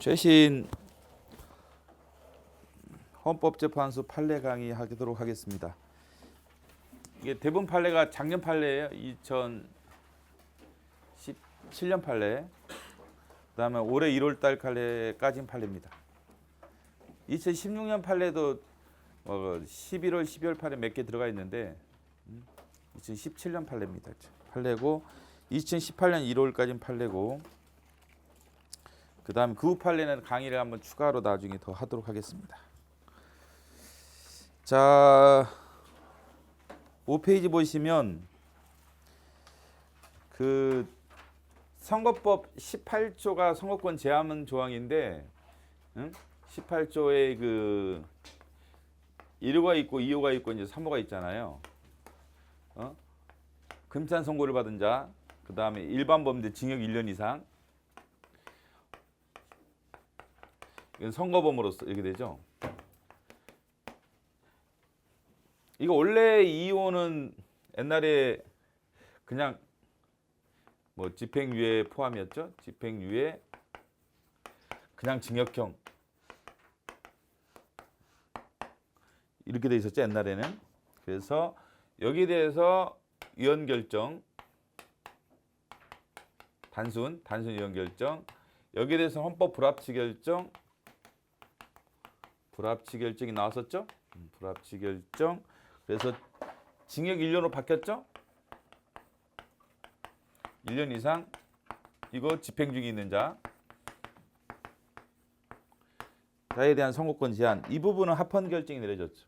최신 헌법재판소 판례 강의하도록 하겠습니다. 이게 대부분 판례가 작년 판례예요. 2017년 판례. 그다음에 올해 1월 달 판례까지는 판례입니다. 2016년 판례도 11월, 12월 판례 몇 개 들어가 있는데 2017년 판례입니다. 판례고 2018년 1월까지는 판례고 그다음 그 후 판례는 강의를 한번 추가로 나중에 더 하도록 하겠습니다. 자, 5페이지 보시면 그 선거법 18조가 선거권 제한 조항인데 18조에 그 1호가 있고 2호가 있고 이제 3호가 있잖아요. 금찬 선고를 받은 자, 그다음에 일반 범죄 징역 1년 이상. 이건 선거범으로서 이렇게 되죠. 이거 원래 2호는 옛날에 그냥 뭐 집행유예 포함이었죠. 집행유예 그냥 징역형 이렇게 돼 있었죠 옛날에는. 그래서 여기에 대해서 위헌 결정 단순 위헌 결정, 여기에 대해서 헌법 불합치 결정이 나왔었죠. 불합치 결정. 그래서 징역 1년으로 바뀌었죠. 1년 이상 이거 집행 중에 있는 자에 대한 선고권 제한. 이 부분은 합헌 결정이 내려졌죠.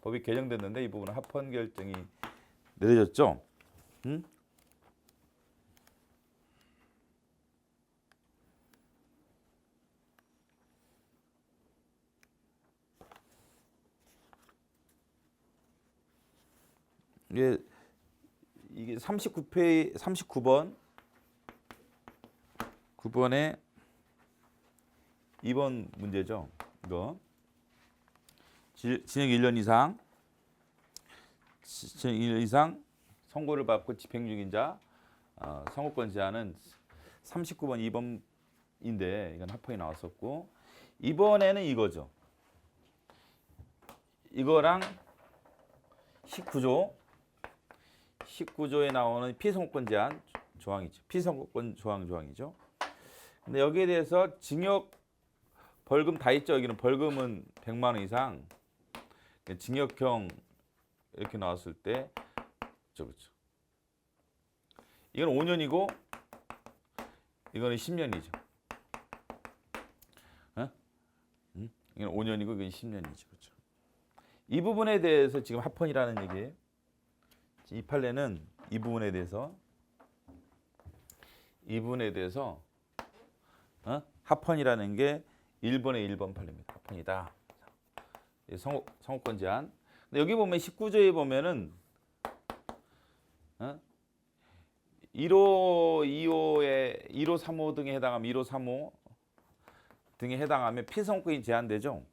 법이 개정됐는데 이 부분은 합헌 결정이 내려졌죠. 이게 39번 9번에 2번 문제죠. 이거 징역 1년 이상 선고를 받고 집행 중인 자 선고권 제한은 39번 2번인데 이건 합헌이 나왔었고, 이번에는 이거죠. 이거랑 19조에 나오는 피선고권 제한 조항이죠. 피선고권 조항이죠. 근데 여기에 대해서 징역, 벌금 다 있죠. 여기는 벌금은 100만 원 이상, 징역형 이렇게 나왔을 때 그렇죠. 이건 5년이고 이거는 10년이죠. 이건 5년이고 이건 10년이죠. 그렇죠. 이 부분에 대해서 지금 합헌이라는 얘기예요. 이 판례는 이 부분에 대해서 합헌이라는 게 1번의 1번 판례입니다. 합헌이다. 선고권 제한. 근데 여기 보면 19조에 보면은 1호, 2호에 1호, 3호 등에 해당하면 1호, 3호 등에 해당하면 피선고권이 제한되죠.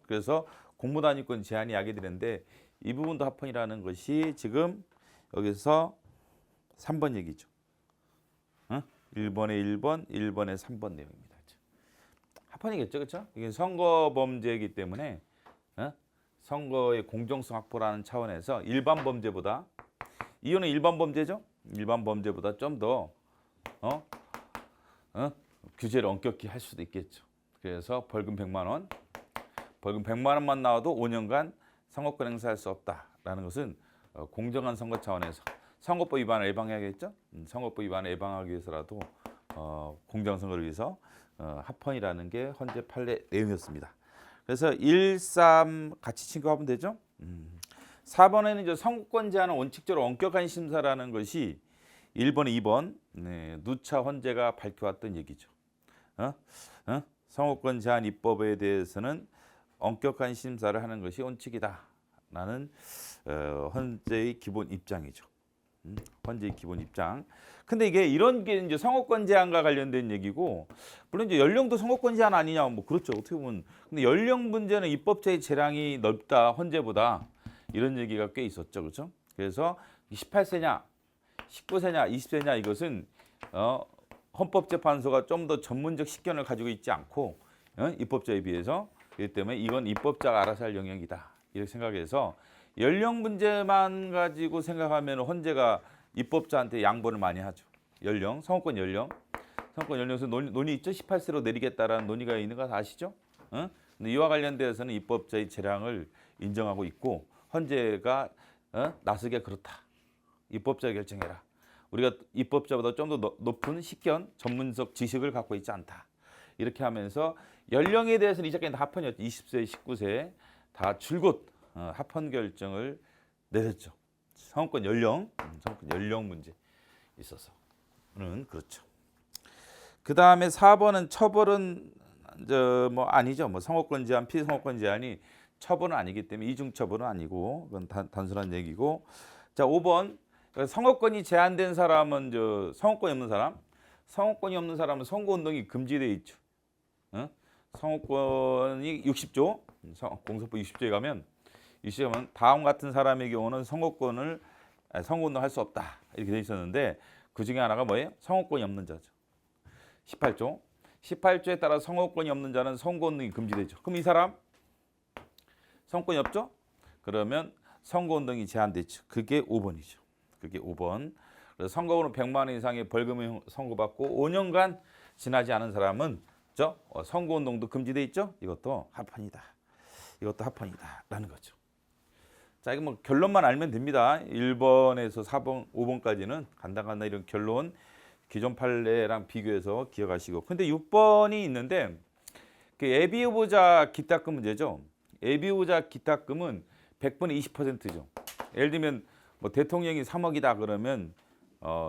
그래서 공무단위권 제한이 야기되는데 이 부분도 합헌이라는 것이 지금 여기서 3번 얘기죠. 1번에 1번, 1번에 3번 내용입니다. 합헌이겠죠, 그렇죠? 이게 선거범죄이기 때문에 선거의 공정성 확보라는 차원에서 일반 범죄보다, 이거는 일반 범죄죠. 일반 범죄보다 좀 더 규제를 엄격히 할 수도 있겠죠. 그래서 벌금 100만 원만 나와도 5년간 선거권 행사할 수 없다라는 것은 공정한 선거 차원에서 선거법 위반을 예방해야겠죠. 선거법 위반을 예방하기 위해서라도 공정선거를 위해서 합헌이라는 게 헌재 판례 내용이었습니다. 그래서 1, 3 같이 친구하면 되죠. 4번에는 이제 선거권 제한은 원칙적으로 엄격한 심사라는 것이 1번에 2번 누차 헌재가 밝혀왔던 얘기죠. 선거권 제한 입법에 대해서는 엄격한 심사를 하는 것이 원칙이다라는 헌재의 기본 입장이죠. 헌재의 기본 입장. 근데 이게 이런 게 이제 선거권 제한과 관련된 얘기고, 물론 이제 연령도 선거권 제한 아니냐, 뭐 그렇죠. 어떻게 보면. 근데 연령 문제는 입법자의 재량이 넓다 헌재보다, 이런 얘기가 꽤 있었죠, 그렇죠? 그래서 18세냐, 19세냐, 20세냐 이것은 헌법재판소가 좀 더 전문적 식견을 가지고 있지 않고 입법자에 비해서 그렇기 때문에 이건 입법자가 알아서 할 영역이다 이렇게 생각해서 연령 문제만 가지고 생각하면 헌재가 입법자한테 양보를 많이 하죠. 연령, 선거권 연령에서 논의 있죠. 18세로 내리겠다라는 논의가 있는 거 아시죠? 근데 이와 관련돼서는 입법자의 재량을 인정하고 있고 헌재가 나서기가 그렇다. 입법자가 결정해라. 우리가 입법자보다 좀 더 높은 식견, 전문적 지식을 갖고 있지 않다. 이렇게 하면서 연령에 대해서는 이제까지 합헌이었죠. 20세, 19세 다 줄곧 합헌 결정을 내렸죠. 선거권 연령 문제 있어서는 그렇죠. 그 다음에 4번은 처벌은 뭐 아니죠. 뭐 선거권 제한, 피선거권 제한이 처벌은 아니기 때문에 이중 처벌은 아니고 그건 단순한 얘기고. 자, 5번 선거권이 제한된 사람은 선거권이 없는 사람은 선거운동이 금지되어 있죠. 선거권이 60조 공소법 60조에 가면 다음 같은 사람의 경우는 선거운동할 수 없다 이렇게 돼 있었는데 그 중에 하나가 뭐예요? 선거권이 없는 자죠. 18조에 따라 선거권이 없는 자는 선거운동이 금지되죠. 그럼 이 사람 선거권이 없죠? 그러면 선거운동이 제한되죠. 그게 5번이죠. 그게 5번. 그래서 선거운동 100만 원 이상의 벌금을 선고받고 5년간 지나지 않은 사람은 선거운동도 금지돼 있죠. 이것도 합헌이다라는 거죠. 자, 이거 뭐 결론만 알면 됩니다. 1번에서 4번, 5번까지는 간단간단 이런 결론 기존 판례랑 비교해서 기억하시고. 근데 6번이 있는데 그 예비 후보자 기탁금 문제죠. 예비 후보자 기탁금은 100분의 20%죠. 예를 들면 뭐 대통령이 3억이다 그러면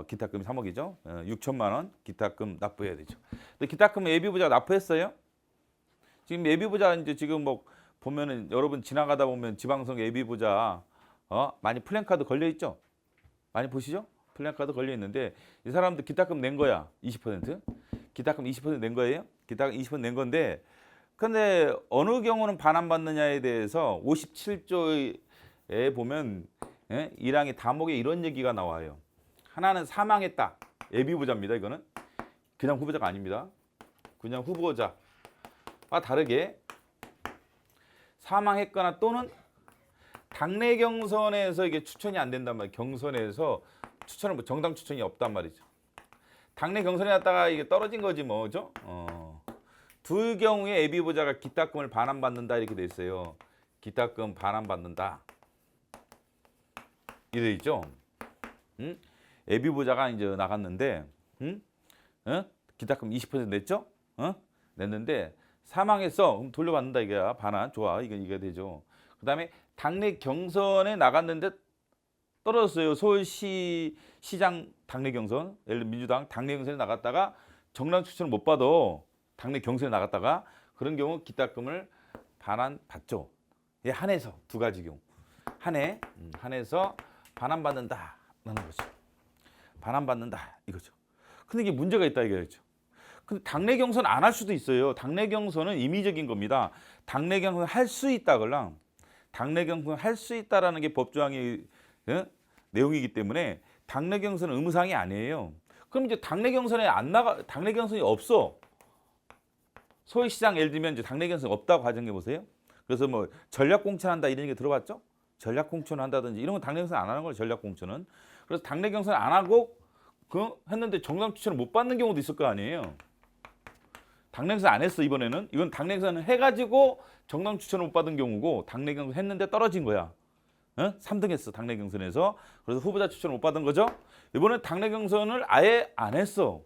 기탁금이 3억이죠. 6천만 원 기탁금 납부해야 되죠. 근데 기탁금 예비 후보자 납부했어요? 지금 예비 후보자 이제 지금 뭐 보면은 여러분 지나가다 보면 지방선거 예비 후보자 많이 플랜카드 걸려 있죠. 많이 보시죠? 플랜카드 걸려 있는데 이 사람들 기탁금 낸 거야. 20%. 기탁금 20% 낸 거예요. 기탁금 20% 낸 건데 근데 어느 경우는 반환받느냐에 대해서 57조에 보면 1항의 다목에 이런 얘기가 나와요. 하나는 사망했다. 예비 후보자입니다. 이거는 그냥 후보자가 아닙니다. 그냥 후보자와 다르게 사망했거나 또는 당내 경선에서 이게 추천이 안 된단 말이에요. 경선에서 정당 추천이 없단 말이죠. 당내 경선에 갔다가 이게 떨어진 거지 뭐죠? 두 경우에 예비 후보자가 기탁금을 반환받는다 이렇게 돼 있어요. 기탁금 반환받는다. 이래 있죠. 예비 후보자가 이제 나갔는데, 기탁금 20% 냈죠? 냈는데 사망했어. 그럼 돌려받는다 이게야. 반환 좋아. 이게 되죠. 그다음에 당내 경선에 나갔는데 떨어졌어요. 서울시 시장 당내 경선, 예를 들어 민주당 당내 경선에 나갔다가 정당 추천을 못 받아. 당내 경선에 나갔다가 그런 경우 기탁금을 반환받죠. 예, 한해서 두 가지 경우. 한해서 반환받는다라는 거죠. 반환받는다 이거죠. 근데 이게 문제가 있다 이거죠. 근데 당내 경선 안 할 수도 있어요. 당내 경선은 임의적인 겁니다. 당내 경선 할 수 있다걸랑 당내 경선 할 수 있다라는 게 법조항의 내용이기 때문에 당내 경선은 의무사항이 아니에요. 그럼 이제 당내 경선에 당내 경선이 없어. 서울시장 예를 들면 이제 당내 경선이 없다고 가정해 보세요. 그래서 뭐 전략 공천한다 이런 얘기 들어봤죠? 전략 공천한다든지 이런 건 당내 경선 안 하는 거예요. 전략 공천은. 그래서 당내 경선 안 하고 했는데 정당 추천을 못 받는 경우도 있을 거 아니에요. 당내 경선 안 했어 이번에는. 이건 당내 경선을 해가지고 정당 추천을 못 받은 경우고 당내 경선 했는데 떨어진 거야. 3등 했어 당내 경선에서. 그래서 후보자 추천을 못 받은 거죠. 이번에 당내 경선을 아예 안 했어.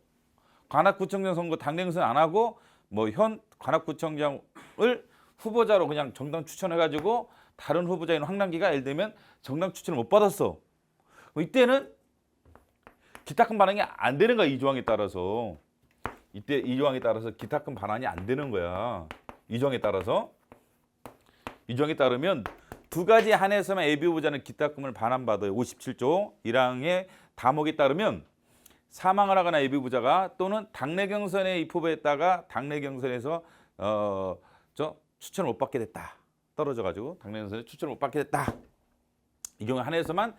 관악구청장 선거 당내 경선 안 하고 뭐 현 관악구청장을 후보자로 그냥 정당 추천해가지고 다른 후보자인 황남기가 예를 들면 정당 추천을 못 받았어. 이때는 기탁금 반환이 안 되는 거야. 이 조항에 따라서. 이때 이 조항에 따라서 기탁금 반환이 안 되는 거야. 이 조항에 따라서. 이 조항에 따르면 두 가지 한해서만 예비 후보자는 기탁금을 반환받아요. 57조 1항의 다목에 따르면 사망을 하거나 예비 후보자가 또는 당내 경선에 입후보했다가 당내 경선에서 추천을 못 받게 됐다. 떨어져가지고 당내 경선에 추천을 못 받게 됐다. 이 경우 한해서만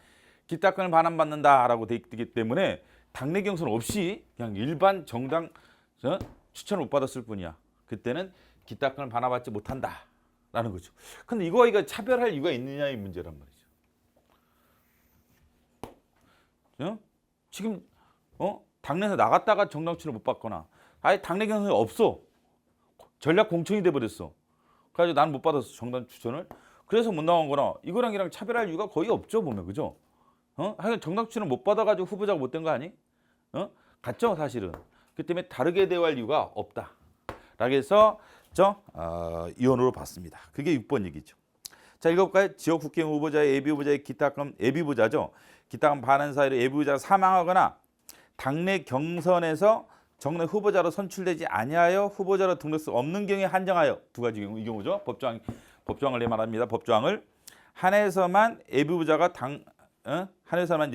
기탁금을 반환받는다라고 돼 있기 때문에 당내 경선 없이 그냥 일반 정당 추천을 못 받았을 뿐이야. 그때는 기탁금을 반환받지 못한다라는 거죠. 근데 이거 차별할 이유가 있느냐의 문제란 말이죠. 지금 당내에서 나갔다가 정당 추천을 못 받거나 아예 당내 경선이 없어. 전략 공천이 돼버렸어. 그래가지고 나는 못 받았어 정당 추천을. 그래서 못 나온 거나 이거랑 차별할 이유가 거의 없죠 보면 그죠? 하여간 정당 추천을 못 받아가지고 후보자가 못 된 거 아니? 같죠 사실은. 그 때문에 다르게 대우할 이유가 없다. 라고 해서 이원으로 봤습니다. 그게 6번 얘기죠. 자 읽어볼까요? 지역 국회의원 후보자의 예비 후보자의 기탁금 예비 후보자죠. 기탁금 반환 사유로 예비 후보자가 사망하거나 당내 경선에서 정례 후보자로 선출되지 아니하여 후보자로 등록수 없는 경우에 한정하여 두 가지 경우 이 경우죠. 법조항을 말합니다. 법조항을 한해서만 예비 후보자가 한해서만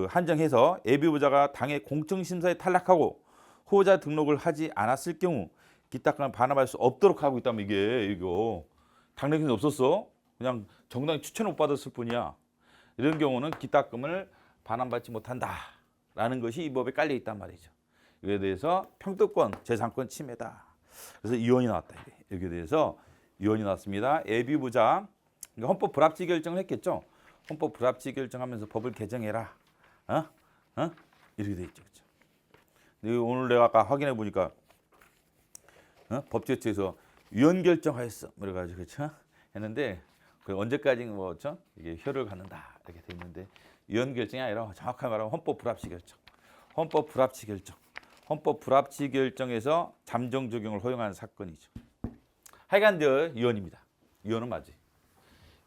한정해서 예비 후보자가 당의 공청 심사에 탈락하고 후보자 등록을 하지 않았을 경우 기탁금을 반환할 수 없도록 하고 있다면 이거 당내 경선이 없었어. 그냥 정당이 추천을 못 받았을 뿐이야. 이런 경우는 기탁금을 반환받지 못한다라는 것이 이 법에 깔려 있단 말이죠. 이에 대해서 평등권, 재산권 침해다. 그래서 이원이 나왔다. 여기에 대해서 이원이 나왔습니다. 예비 후보자 헌법 불합치 결정을 했겠죠. 헌법 불합치 결정하면서 법을 개정해라. 이렇게 돼 있죠. 그렇죠? 오늘 내가 아까 확인해 보니까 법제처에서 위헌 결정하였어. 그래가지고 그렇죠? 했는데 그 언제까지 이게 효력을 갖는다 이렇게 돼 있는데 위헌 결정이 아니라 정확하게 말하면 헌법 불합치 결정. 헌법 불합치 결정. 헌법 불합치 결정에서 잠정 적용을 허용하는 사건이죠. 하여간 위헌입니다. 위헌은 맞지.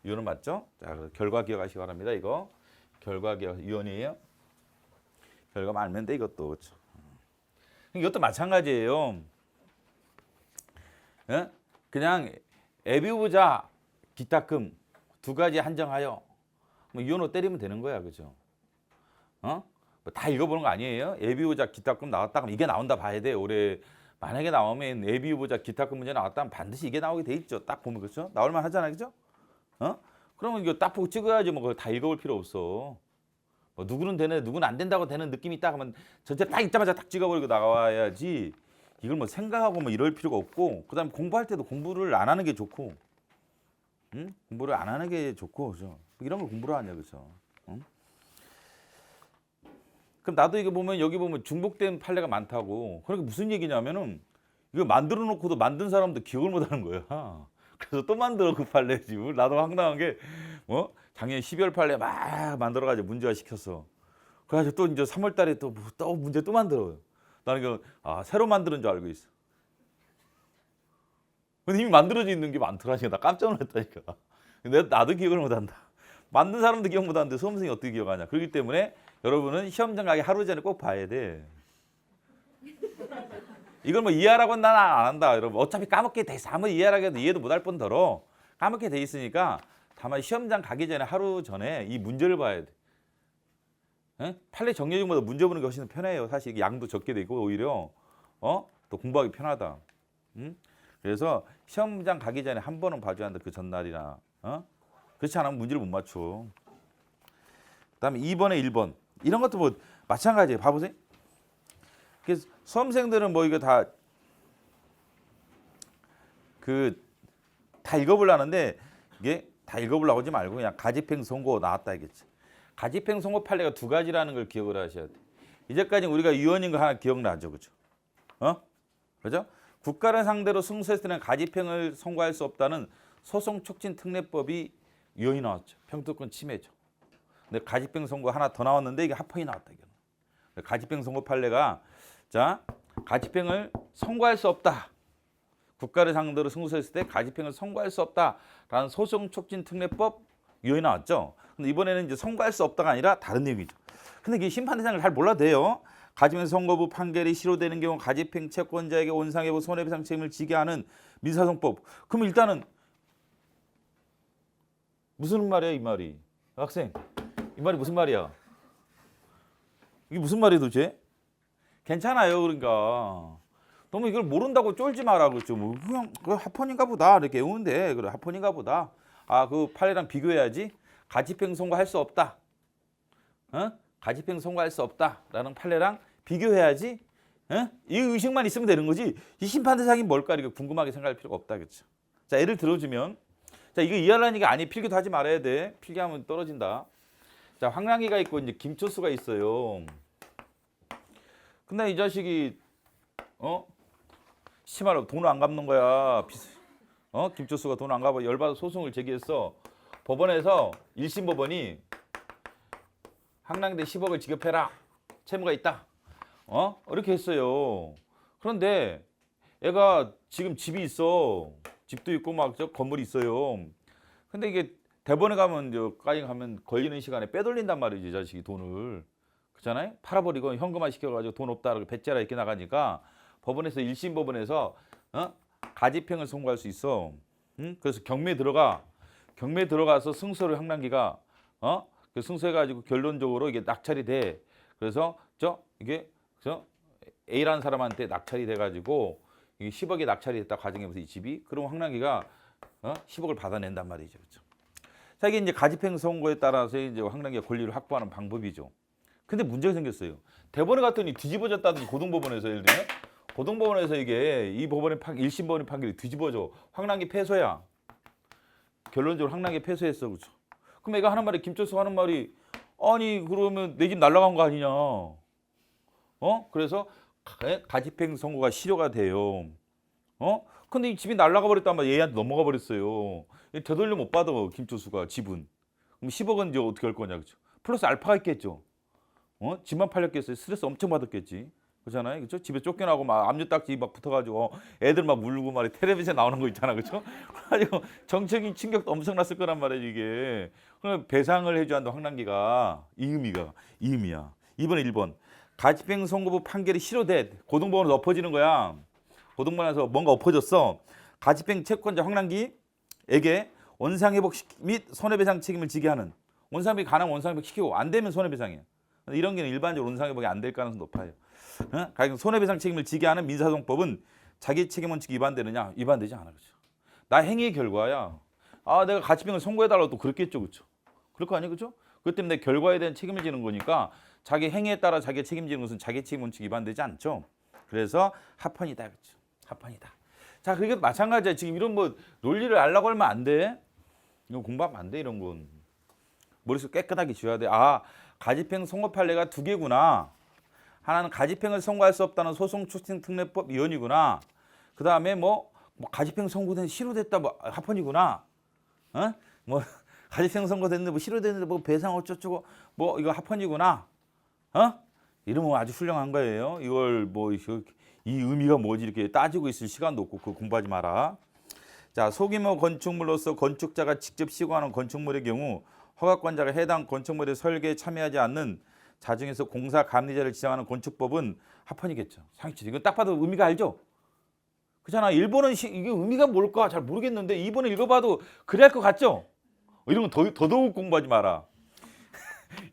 위헌은 맞죠? 자, 결과 기억하시기 바랍니다. 이거 결과 기억 위헌이에요. 결과만 알면 돼 이것도 그렇죠. 이것도 마찬가지예요. 그냥 예비 후보자 기탁금 두 가지 한정하여 위헌으로 때리면 되는 거야, 그죠? 다 읽어보는 거 아니에요? 예비 후보자 기탁금 나왔다 그러면 이게 나온다 봐야 돼. 올해 만약에 나오면 예비 후보자 기탁금 문제 나왔다면 반드시 이게 나오게 돼 있죠. 딱 보면 그렇죠? 나올만 하잖아, 그죠? 그러면 이거 딱 보고 찍어야지 뭐 그걸 다 읽어볼 필요 없어. 누구는 되네, 누구는 안 된다고 되는 느낌이 있다 하면 전체 딱 읽자마자 딱 찍어버리고 나와야지. 이걸 생각하고 이럴 필요가 없고, 그다음 공부할 때도 공부를 안 하는 게 좋고, 공부를 안 하는 게 좋고, 그죠? 이런 걸 공부를 하냐, 그죠? 그럼 나도 이거 보면 여기 보면 중복된 판례가 많다고. 그러니까 무슨 얘기냐면은 이거 만들어 놓고도 만든 사람도 기억을 못 하는 거야. 그래서 또 만들어 그 판례지. 나도 황당한 게 작년 12월 판례 막 만들어가지고 문제화 시켰어. 그래가지고 또 이제 3월달에 또 문제 또 만들어요. 나는 이거 새로 만드는 줄 알고 있어. 근데 이미 만들어져 있는 게 많더라니까. 나 깜짝 놀랐다니까. 나도 기억을 못한다. 만든 사람도 기억 못하는데 수험생이 어떻게 기억하냐. 그렇기 때문에 여러분은 시험장 가기 하루 전에 꼭 봐야 돼. 이걸 이해하라고는 나는 안 한다. 여러분 어차피 까먹게 돼 있어. 아무리 이해하라고 해도 이해도 못할 뿐더러 까먹게 돼 있으니까 다만 시험장 가기 전에 하루 전에 이 문제를 봐야 돼. 판례 정리중보다 문제 보는 게 훨씬 편해요. 사실 양도 적게 되고 오히려 또 공부하기 편하다. 그래서 시험장 가기 전에 한 번은 봐줘야 한다. 그 전날이나. 그렇지 않으면 문제를 못 맞춰. 그다음에 2번에 1번 이런 것도 마찬가지예요. 봐보세요. 그래서 수험생들은 이거 다 읽어보려는데 이게 다 읽어보려고 하지 말고 그냥 가집행 선고 나왔다 이겠지. 가집행 선고 판례가 두 가지라는 걸 기억을 하셔야 돼. 이제까지 우리가 위헌인 거 하나 기억나죠, 그죠? 그죠? 국가를 상대로 승소했을 때는 가집행을 선고할 수 없다는 소송 촉진 특례법이 위헌이 나왔죠. 평등권 침해죠. 근데 가집행 선고 하나 더 나왔는데 이게 합헌이 나왔다 이게. 가집행 선고 판례가 가집행을 선고할 수 없다. 국가를 상대로 승소했을 때 가집행을 선고할 수 없다라는 소송 촉진 특례법 위헌이 나왔죠. 근데 이번에는 이제 선고할 수 없다가 아니라 다른 내용이죠. 근데 이게 심판 대상을 잘 몰라도 돼요. 가집행 선고부 판결이 실효되는 경우 가집행 채권자에게 원상회복 손해배상 책임을 지게 하는 민사소송법. 그럼 일단은 무슨 말이야 이 말이? 학생 이 말이 무슨 말이야? 이게 무슨 말이야 도대체? 괜찮아요. 그러니까 너무 이걸 모른다고 쫄지 마라 그랬죠. 그냥 합헌인가 보다 이렇게 외우는데 그래 합헌인가 보다. 그 판례랑 비교해야지. 가집행 선고할 수 없다. 가집행 선고할 수 없다라는 판례랑 비교해야지. 에? 이 의식만 있으면 되는 거지. 이 심판 대상이 뭘까 이렇게 궁금하게 생각할 필요가 없다, 그렇죠? 자, 예를 들어주면, 자, 이거 이해하라는 게 아니, 필기도 하지 말아야 돼. 필기하면 떨어진다. 자, 황량기가 있고 이제 김초수가 있어요. 근데 이 자식이 심하로 돈을 안 갚는 거야. 김초수가 돈 안 갚아 열받아 소송을 제기했어. 법원에서 1심 법원이 황량대 10억을 지급해라. 채무가 있다. 이렇게 했어요. 그런데 애가 지금 집이 있어. 집도 있고 막 저 건물이 있어요. 근데 이게 대법원에 가면 가면 걸리는 시간에 빼돌린단 말이지, 이 자식이 돈을. 그렇잖아요? 팔아버리고 현금화 시켜가지고 돈 없다 그러고 배째라 이렇게 나가니까 법원에서 1심 법원에서 가집행을 선고할 수 있어. 응? 그래서 경매 들어가서 승소를 황량기가 그 승소해가지고 결론적으로 이게 낙찰이 돼. 그래서 이게 A라는 사람한테 낙찰이 돼가지고 이게 10억이 낙찰이 됐다 과정에서 이 집이 그럼 황량기가 10억을 받아낸단 말이죠, 그렇죠? 자, 이게 이제 가집행 선고에 따라서 이제 황량기가 권리를 확보하는 방법이죠. 근데 문제가 생겼어요. 대법원에 갔더니 뒤집어졌다든지 고등법원에서 예를 들면 고등법원에서 이게 이 법원의 1심 법원의 판결이 뒤집어져. 황량기 패소야. 결론적으로 황량기 패소했어, 그렇죠? 그럼 얘가 하는 말이 김철수 하는 말이 아니 그러면 내 집 날라간 거 아니냐? 그래서 가집행 선고가 실효가 돼요. 근데 이 집이 날라가 버렸단 말이야. 얘한테 넘어가 버렸어요. 되돌려 못 받아 김철수가 집은. 그럼 10억은 이제 어떻게 할 거냐, 그렇죠? 플러스 알파가 있겠죠. 집만 팔렸겠어요. 스트레스 엄청 받았겠지. 그렇잖아요, 그렇죠? 집에 쫓겨나고 막 압류딱지 막 붙어가지고 애들 막 울고 말이 텔레비전 나오는 거 있잖아, 그렇죠? 그래가지고 정책인 충격도 엄청났을 거란 말이야 이게. 그럼 배상을 해줘야 한다 황량기가 이 의미야. 이번에 1번 가집행 선고부 판결이 실효돼. 고등법원에서 엎어지는 거야. 고등법원에서 뭔가 엎어졌어. 가집행 채권자 황량기에게 원상회복 및 손해배상 책임을 지게 하는. 원상회복이 가능하면 원상회복 시키고 안 되면 손해배상이야. 이런 게 일반적으로 원상회복이 안 될 가능성이 높아요. 가령 손해배상 책임을 지게 하는 민사소송법은 자기 책임 원칙이 위반되느냐? 위반되지 않아, 그렇죠? 나 행위의 결과야. 내가 가집행을 선고해달라고 또 그랬겠죠, 그렇죠? 그럴 거 아니에요, 그렇죠? 그것 때문에 결과에 대한 책임을 지는 거니까 자기 행위에 따라 자기가 책임지는 것은 자기 책임 원칙이 위반되지 않죠. 그래서 합헌이다, 그렇죠? 합헌이다. 자, 그게 마찬가지야. 지금 이런 뭐 논리를 알라고 하면 안 돼. 이거 공부하면 안 돼, 이런 건. 머릿속 깨끗하게 지어야 돼. 가집행 선고 판례가 두 개구나. 하나는 가집행을 선고할 수 없다는 소송 추진 특례법 위헌이구나. 그 다음에 뭐 가집행 선고된 실효됐다 뭐 합헌이구나. 가집행 선고됐는데 뭐 실효됐는데 뭐 배상 어쩌고 뭐 이거 합헌이구나. 이러면 아주 훌륭한 거예요. 이걸 이 의미가 뭐지 이렇게 따지고 있을 시간도 없고 그거 공부하지 마라. 자, 소규모 건축물로서 건축자가 직접 시공하는 건축물의 경우 허가권자가 해당 건축물의 설계에 참여하지 않는 자중에서 공사 감리자를 지정하는 건축법은 합헌이겠죠. 상식적으로 이건 딱 봐도 의미가 알죠. 그렇잖아. 1번은 이게 의미가 뭘까 잘 모르겠는데 2번을 읽어봐도 그래야 할 것 같죠. 이런 건 더더욱 공부하지 마라.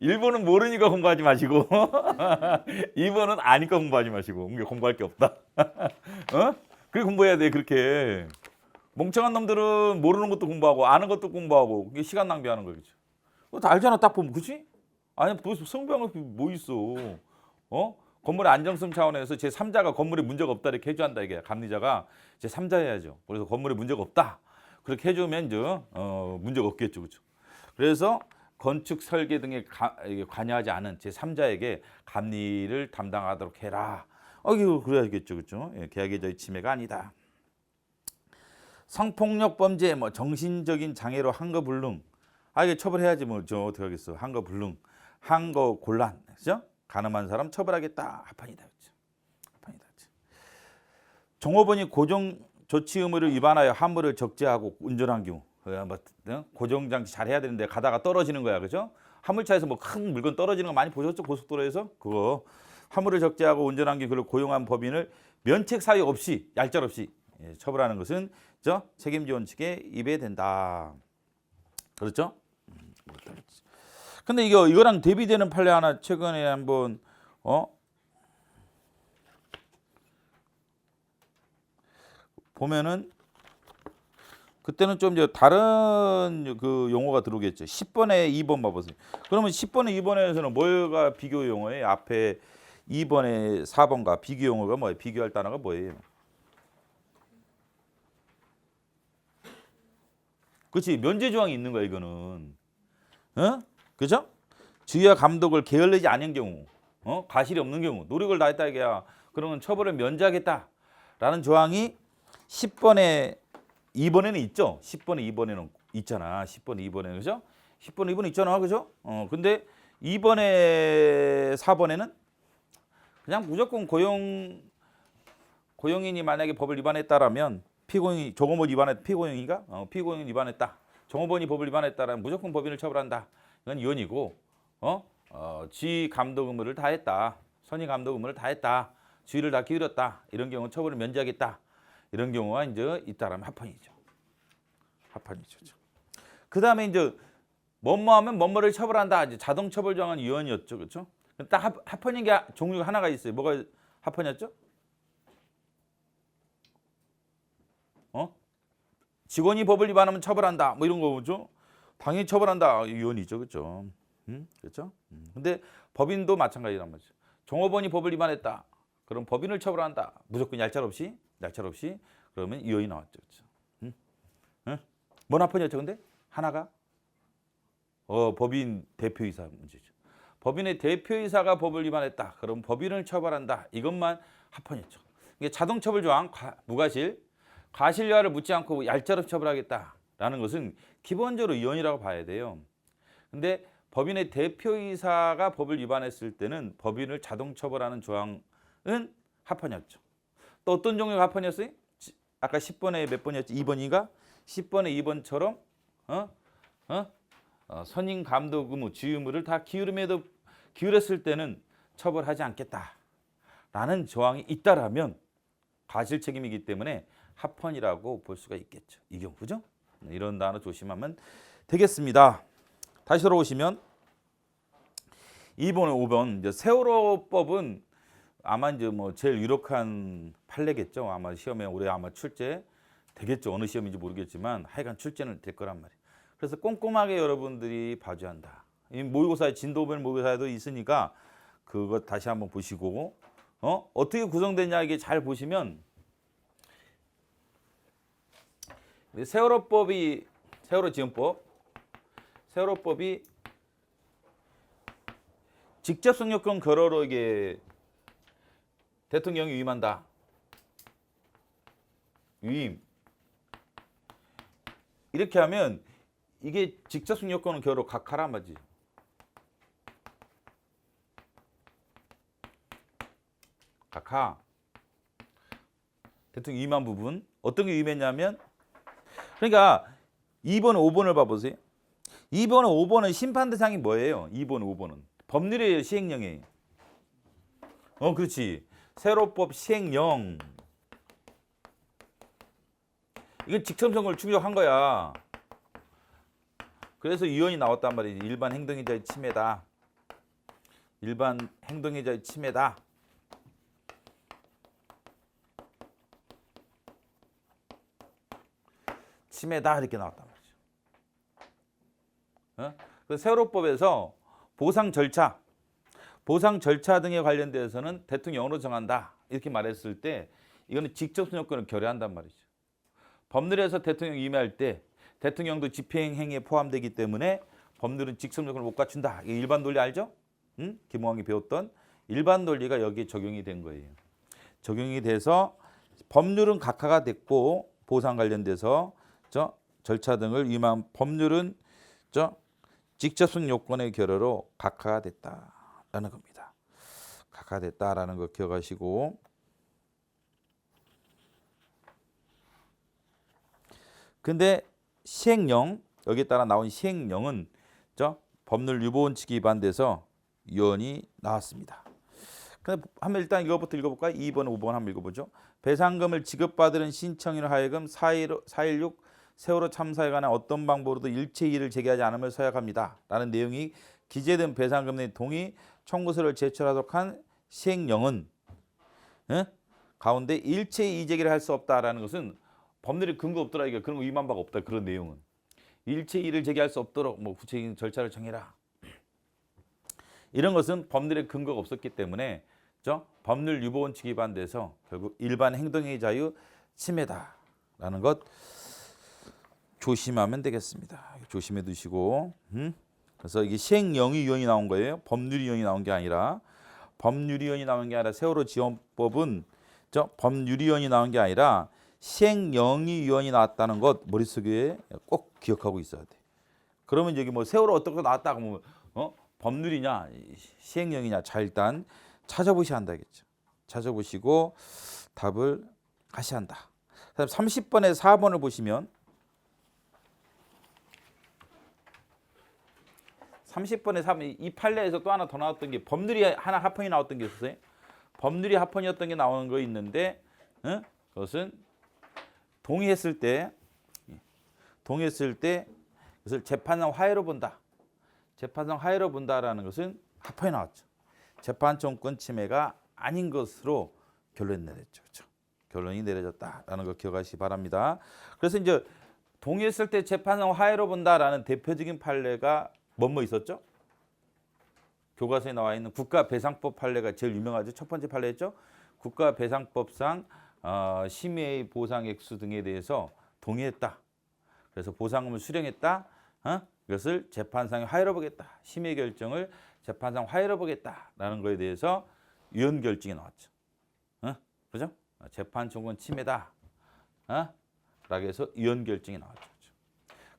1번은 모르니까 공부하지 마시고 2번은 아니까 공부하지 마시고 공부할 게 없다. 그렇게 공부해야 돼. 그렇게 멍청한 놈들은 모르는 것도 공부하고 아는 것도 공부하고 그게 시간 낭비하는 거겠죠. 그거 다 알잖아. 딱 보면 그렇지? 아니 무슨 성병은 뭐 있어? 건물의 안정성 차원에서 제3자가 건물에 문제가 없다 이렇게 해줘야 한다 이게 감리자가 제3자 해야죠. 그래서 건물에 문제가 없다 그렇게 해주면 이제 문제가 없겠죠, 그렇죠? 그래서 건축 설계 등에 관여하지 않은 제3자에게 감리를 담당하도록 해라. 이거 그래야겠죠, 그렇죠? 계약의 침해가 아니다. 성폭력 범죄, 뭐 정신적인 장애로 한거 불능. 이게 처벌해야지 뭐 어떻게 하겠어? 한거 불능, 한거 곤란, 그죠? 가늠한 사람 처벌하겠다. 합헌이다, 그렇죠? 합헌이다. 그렇죠? 종업원이 고정 조치 의무를 위반하여 화물을 적재하고 운전한 경우, 고정 장치 잘 해야 되는데 가다가 떨어지는 거야, 그죠? 화물차에서 뭐 큰 물건 떨어지는 거 많이 보셨죠? 고속도로에서 그거 화물을 적재하고 운전한 경우 그를 고용한 법인을 면책 사유 없이 얄짤 없이 처벌하는 것은 책임지 원칙에 위배된다. 그렇죠? 근데 이거랑 대비되는 판례 하나 최근에 한번 보면은 그때는 좀 이제 다른 그 용어가 들어오겠죠. 10번에 2번 봐보세요. 그러면 10번에 2번에서는 뭐가 비교 용어예요? 앞에 2번에 4번과 비교 용어가 뭐예요? 비교할 단어가 뭐예요? 그렇지. 면제 조항이 있는 거야 이거는. 어? 그죠? 주의와 감독을 게을르지 않은 경우, 과실이 없는 경우, 노력을 다했다 이게야. 그러면 처벌을 면제하겠다라는 조항이 10번에 2번에는 있죠. 10번에 2번에는 있잖아. 10번에 2번에는 그죠? 10번에 2번에 있잖아. 그죠? 근데 2번에 4번에는 그냥 무조건 고용인이 만약에 법을 위반했다라면 피고인이 종업원 위반했 피고인인가? 피고인 위반했다. 종업원이 법을 위반했다라면 무조건 법인을 처벌한다. 이건 이혼이고, 지휘 감독 의무를 다했다. 선의 감독 의무를 다했다. 주의를 다 기울였다. 이런 경우 처벌을 면제하겠다. 이런 경우가 이제 있다라면 합헌이죠. 합헌이죠. 그 다음에 이제 뭐뭐하면 뭐뭐를 처벌한다. 이제 자동 처벌 조항은 이혼이었죠, 그렇죠? 딱 합헌인 게 종류가 하나가 있어요. 뭐가 합헌이었죠? 직원이 법을 위반하면 처벌한다. 뭐 이런 거죠. 당연히 처벌한다. 이혼이죠, 그렇죠? 그렇죠? 근데 법인도 마찬가지란 말이죠. 종업원이 법을 위반했다. 그럼 법인을 처벌한다. 무조건 얄짤 없이 그러면 이혼이 나왔죠, 그렇죠? 뭔 합헌이었죠, 근데 하나가 법인 대표이사 문제죠. 법인의 대표이사가 법을 위반했다. 그럼 법인을 처벌한다. 이것만 합헌이었죠. 이게 자동 처벌 조항 무과실 과실유아를 묻지 않고 얄짤없이 처벌하겠다라는 것은 기본적으로 이혼이라고 봐야 돼요. 근데 법인의 대표이사가 법을 위반했을 때는 법인을 자동 처벌하는 조항은 합헌이었죠. 또 어떤 종류가 합헌이었어요? 아까 10번에 몇 번이었지? 2번인가? 10번에 2번처럼 선임 감독 의무, 지휘 의무를 다 기울였을 때는 처벌하지 않겠다라는 조항이 있다라면 과실 책임이기 때문에 합헌이라고 볼 수가 있겠죠. 이 경우 그죠? 이런 단어 조심하면 되겠습니다. 다시 돌아오시면 2번, 5번 이제 세월호법은 아마 이제 뭐 제일 유력한 판례겠죠. 아마 시험에 올해 아마 출제 되겠죠. 어느 시험인지 모르겠지만 하여간 출제는 될 거란 말이에요. 그래서 꼼꼼하게 여러분들이 봐줘야 한다. 이 모의고사에 진도별 모의고사에도 있으니까 그것 다시 한번 보시고 어떻게 구성되냐 이게 잘 보시면 세월호법이 세월호법이 직접 성역권 결어로 이게 대통령이 위임한다. 위임. 이렇게 하면 이게 직접 성역권은 결어 각하란 말이지. 각하. 대통령 위임한 부분 어떤 게 위임했냐면 그러니까 2번, 5번을 봐보세요. 2번, 5번은 심판 대상이 뭐예요? 2번, 5번은 법률이에요, 시행령이에요. 그렇지. 세월호법 시행령. 이건 직접성을 충족한 거야. 그래서 이혼이 나왔단 말이지. 일반 행동의자의 침해다. 일반 행동의자의 침해다. 침해다 이렇게 나왔단 말이죠. 그래서 세월호법에서 보상 절차 등에 관련돼서는 대통령으로 정한다 이렇게 말했을 때 이거는 직접 선역권을 결여한단 말이죠. 법률에서 대통령 임명할 때 대통령도 집행 행위에 포함되기 때문에 법률은 직접 선역권을 못 갖춘다. 이게 일반 논리 알죠? 김호왕이 배웠던 일반 논리가 여기에 적용이 된 거예요. 적용이 돼서 법률은 각하가 됐고 보상 관련돼서 절차 등을 위임한 법률은 직접성 요건의 결여로 각하가 됐다라는 겁니다. 각하가 됐다라는 거 기억하시고 근데 시행령 여기에 따라 나온 시행령은 법률 유보 원칙에 위반돼서 이혼이 나왔습니다. 근데 한번 일단 이거부터 읽어볼까요? 2번, 5번 한번 읽어보죠. 배상금을 지급받으는 신청인을 하여금 4.16 세월호 참사에 관한 어떤 방법으로도 일체 이의를 제기하지 않음을 서약합니다. 라는 내용이 기재된 배상금 내 동의 청구서를 제출하도록 한 시행령은 가운데 일체 이의 제기를 할 수 없다라는 것은 법률에 근거 없더라 이게 그런 거 위반 바가 없다 그런 내용은. 일체 이의를 제기할 수 없도록 뭐 구체적인 절차를 정해라. 이런 것은 법률에 근거가 없었기 때문에 법률 유보 원칙 위반돼서 결국 일반 행동의 자유 침해다라는 것 조심하면 되겠습니다. 조심해 두시고. 그래서 이게 시행영의위원이 나온 거예요. 법률위원이 나온 게 아니라 법률위원이 나온 게 아니라 세월호 지원법은 법률위원이 나온 게 아니라 시행영의위원이 나왔다는 것 머릿속에 꼭 기억하고 있어야 돼. 그러면 여기 뭐 세월호 어떻게 나왔다 그러면 법률이냐 시행령이냐 자 일단 찾아보셔야 한다겠죠. 찾아보시고 답을 하셔야 한다. 30번에 4번을 보시면 30번에 4번 이 판례에서 또 하나 더 나왔던 게 법률이 하나 합헌이 나왔던 게 있었어요. 법률이 합헌이었던 게 나오는 거 있는데 그것은 동의했을 때 그것을 재판상 화해로 본다. 재판상 화해로 본다라는 것은 합헌이 나왔죠. 재판청권 침해가 아닌 것으로 결론이 내렸죠. 그렇죠? 결론이 내려졌다라는 걸 기억하시기 바랍니다. 그래서 이제 동의했을 때 재판상 화해로 본다라는 대표적인 판례가 뭐뭐 있었죠? 교과서에 나와 있는 국가배상법 판례가 제일 유명하죠. 첫 번째 판례였죠. 국가배상법상 심의의 보상 액수 등에 대해서 동의했다. 그래서 보상금을 수령했다. 이것을 재판상에 화해로 보겠다. 심의 결정을 재판상 화해로 보겠다라는 거에 대해서 위헌 결정이 나왔죠. 그죠? 재판청권 침해다. 라고 해서 위헌 결정이 나왔죠.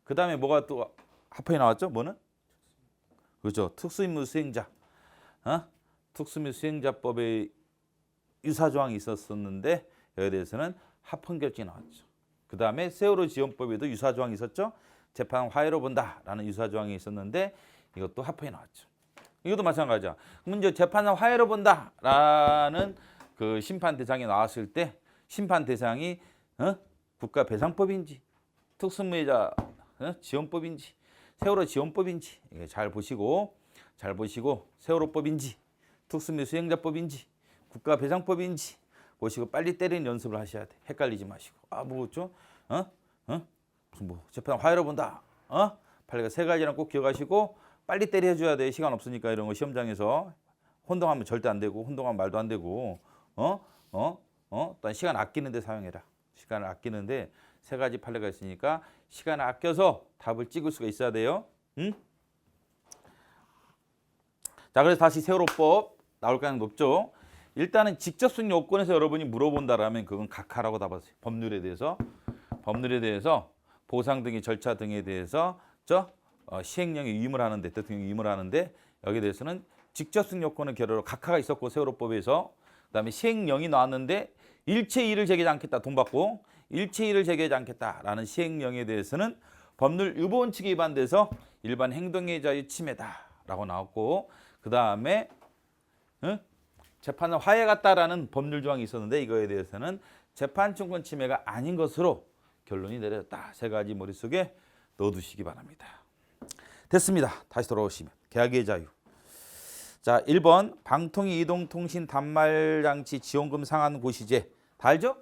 그 다음에 뭐가 또 합헌이 나왔죠? 뭐는? 그렇죠. 특수임무 수행자. 특수임무 수행자법에 유사조항이 있었는데 여기에 대해서는 합헌 결정이 나왔죠. 그 다음에 세월호 지원법에도 유사조항이 있었죠. 재판 화해로 본다라는 유사조항이 있었는데 이것도 합헌이 나왔죠. 이것도 마찬가지야. 그럼 이제 재판상 화해로 본다라는 그 심판 대상이 나왔을 때 심판 대상이 국가배상법인지 특수무해자 지원법인지 세월호 지원법인지 잘 보시고 세월호법인지 특수무해 수행자법인지 국가배상법인지 보시고 빨리 때리는 연습을 하셔야 돼. 헷갈리지 마시고. 뭐죠? 무슨 뭐 재판 화해로 본다. 판례가 세 가지랑 꼭 기억하시고 빨리 때리 해줘야 돼. 시간 없으니까 이런 거 시험장에서 혼동하면 절대 안 되고 혼동하면 말도 안 되고 또한 시간 아끼는데 사용해라. 시간을 아끼는데 세 가지 판례가 있으니까 시간을 아껴서 답을 찍을 수가 있어야 돼요. 자, 그래서 다시 세월호법 나올 가능성이 높죠. 일단은 직접성 요건에서 여러분이 물어본다라면 그건 각하라고 답하세요. 법률에 대해서 보상 등의 절차 등에 대해서 시행령에 위임을 하는데 대통령이 위임을 하는데 여기에 대해서는 직접성 요건의 결여로 각하가 있었고 세월호법에서 그다음에 시행령이 나왔는데 일체 이의를 제기하지 않겠다 돈 받고 일체 이의를 제기하지 않겠다라는 시행령에 대해서는 법률 유보 원칙에 위반돼서 일반 행동의 자유 침해다라고 나왔고 그다음에 재판은 화해 같다라는 법률 조항이 있었는데 이거에 대해서는 재판청권 침해가 아닌 것으로 결론이 내려졌다. 세 가지 머릿속에 넣어두시기 바랍니다. 됐습니다. 다시 돌아오시면 계약의 자유. 자, 1번 방통위 이동통신 단말장치 지원금 상한 고시제 다 알죠?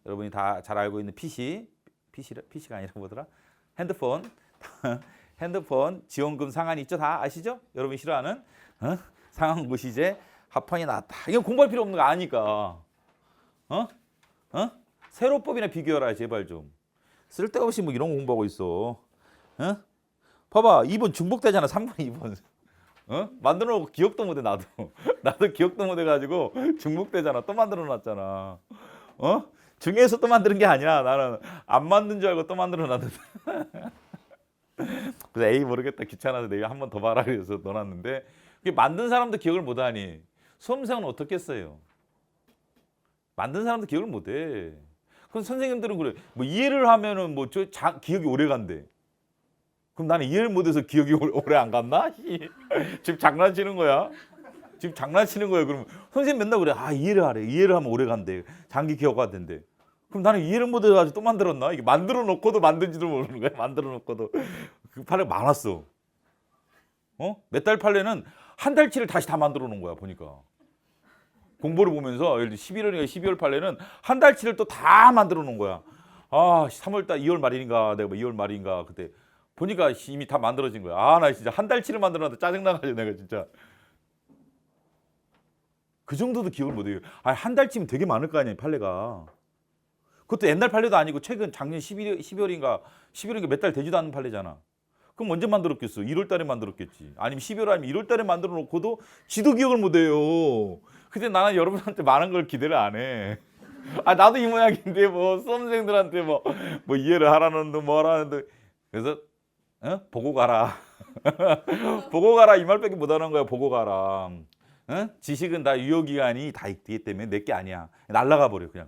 여러분이 다 잘 알고 있는 PC가 아니라 뭐더라? 핸드폰 지원금 상한이 있죠? 다 아시죠? 여러분이 싫어하는 상한 고시제 합헌이 나왔다. 이건 공부할 필요 없는 거 아니까. 세로법이나 비교해라 제발 좀. 쓸데없이 뭐 이런 거 공부하고 있어. 봐봐 2번 중복되잖아. 3번 2번. 만들어 놓고 기억도 못해 나도. 나도 기억도 못해 가지고 중복되잖아. 또 만들어 놨잖아. 중에서 또 만드는 게 아니야. 나는 안 만든 줄 알고 또 만들어 놨는데. 그래서 에이 모르겠다 귀찮아서 내가 한 번 더 봐라 그래서 넣어놨는데 만든 사람도 기억을 못하니 수험생은 어떻겠어요? 만든 사람도 기억을 못해. 그럼 선생님들은 그래. 뭐 이해를 하면은 뭐 기억이 오래 간대. 그럼 나는 이해를 못해서 기억이 오래 안 갔나? 지금 장난치는 거야? 그럼 선생님 맨날 그래. 이해를 하래. 이해를 하면 오래 간대. 장기 기억하던데. 그럼 나는 이해를 못해가지고 또 만들었나? 이게 만들어 놓고도 만든지도 모르는 거야. 만들어 놓고도 그 판례 많았어. 몇 달 판례는 한 달치를 다시 다 만들어 놓은 거야 보니까. 공부를 보면서 예를 들어 11월인가 12월 판례는 한 달치를 또 다 만들어 놓은 거야. 아 3월달 2월 말인가 내가 뭐 2월 말인가 그때 보니까 이미 다 만들어진 거야. 아 나 진짜 한 달치를 만들었는데 짜증나가지고 내가 진짜 그 정도도 기억을 못해요. 아 한 달치면 되게 많을 거 아니에요 판례가. 그것도 옛날 판례도 아니고 최근 작년 12월인가 몇 달 되지도 않은 판례잖아. 그럼 언제 만들었겠어? 1월 달에 만들었겠지. 아니면 12월 아니면 1월 달에 만들어 놓고도 지도 기억을 못 해요. 근데 나는 여러분한테 많은 걸 기대를 안 해. 아 나도 이 모양인데 뭐 수험생들한테 뭐 이해를 하라는 둥 뭐 하라는 둥 그래서 보고 가라. 보고 가라 이 말밖에 못 하는 거야. 보고 가라. 지식은 다 유효기간이 다 있기 때문에 내 게 아니야. 날라가 버려 그냥.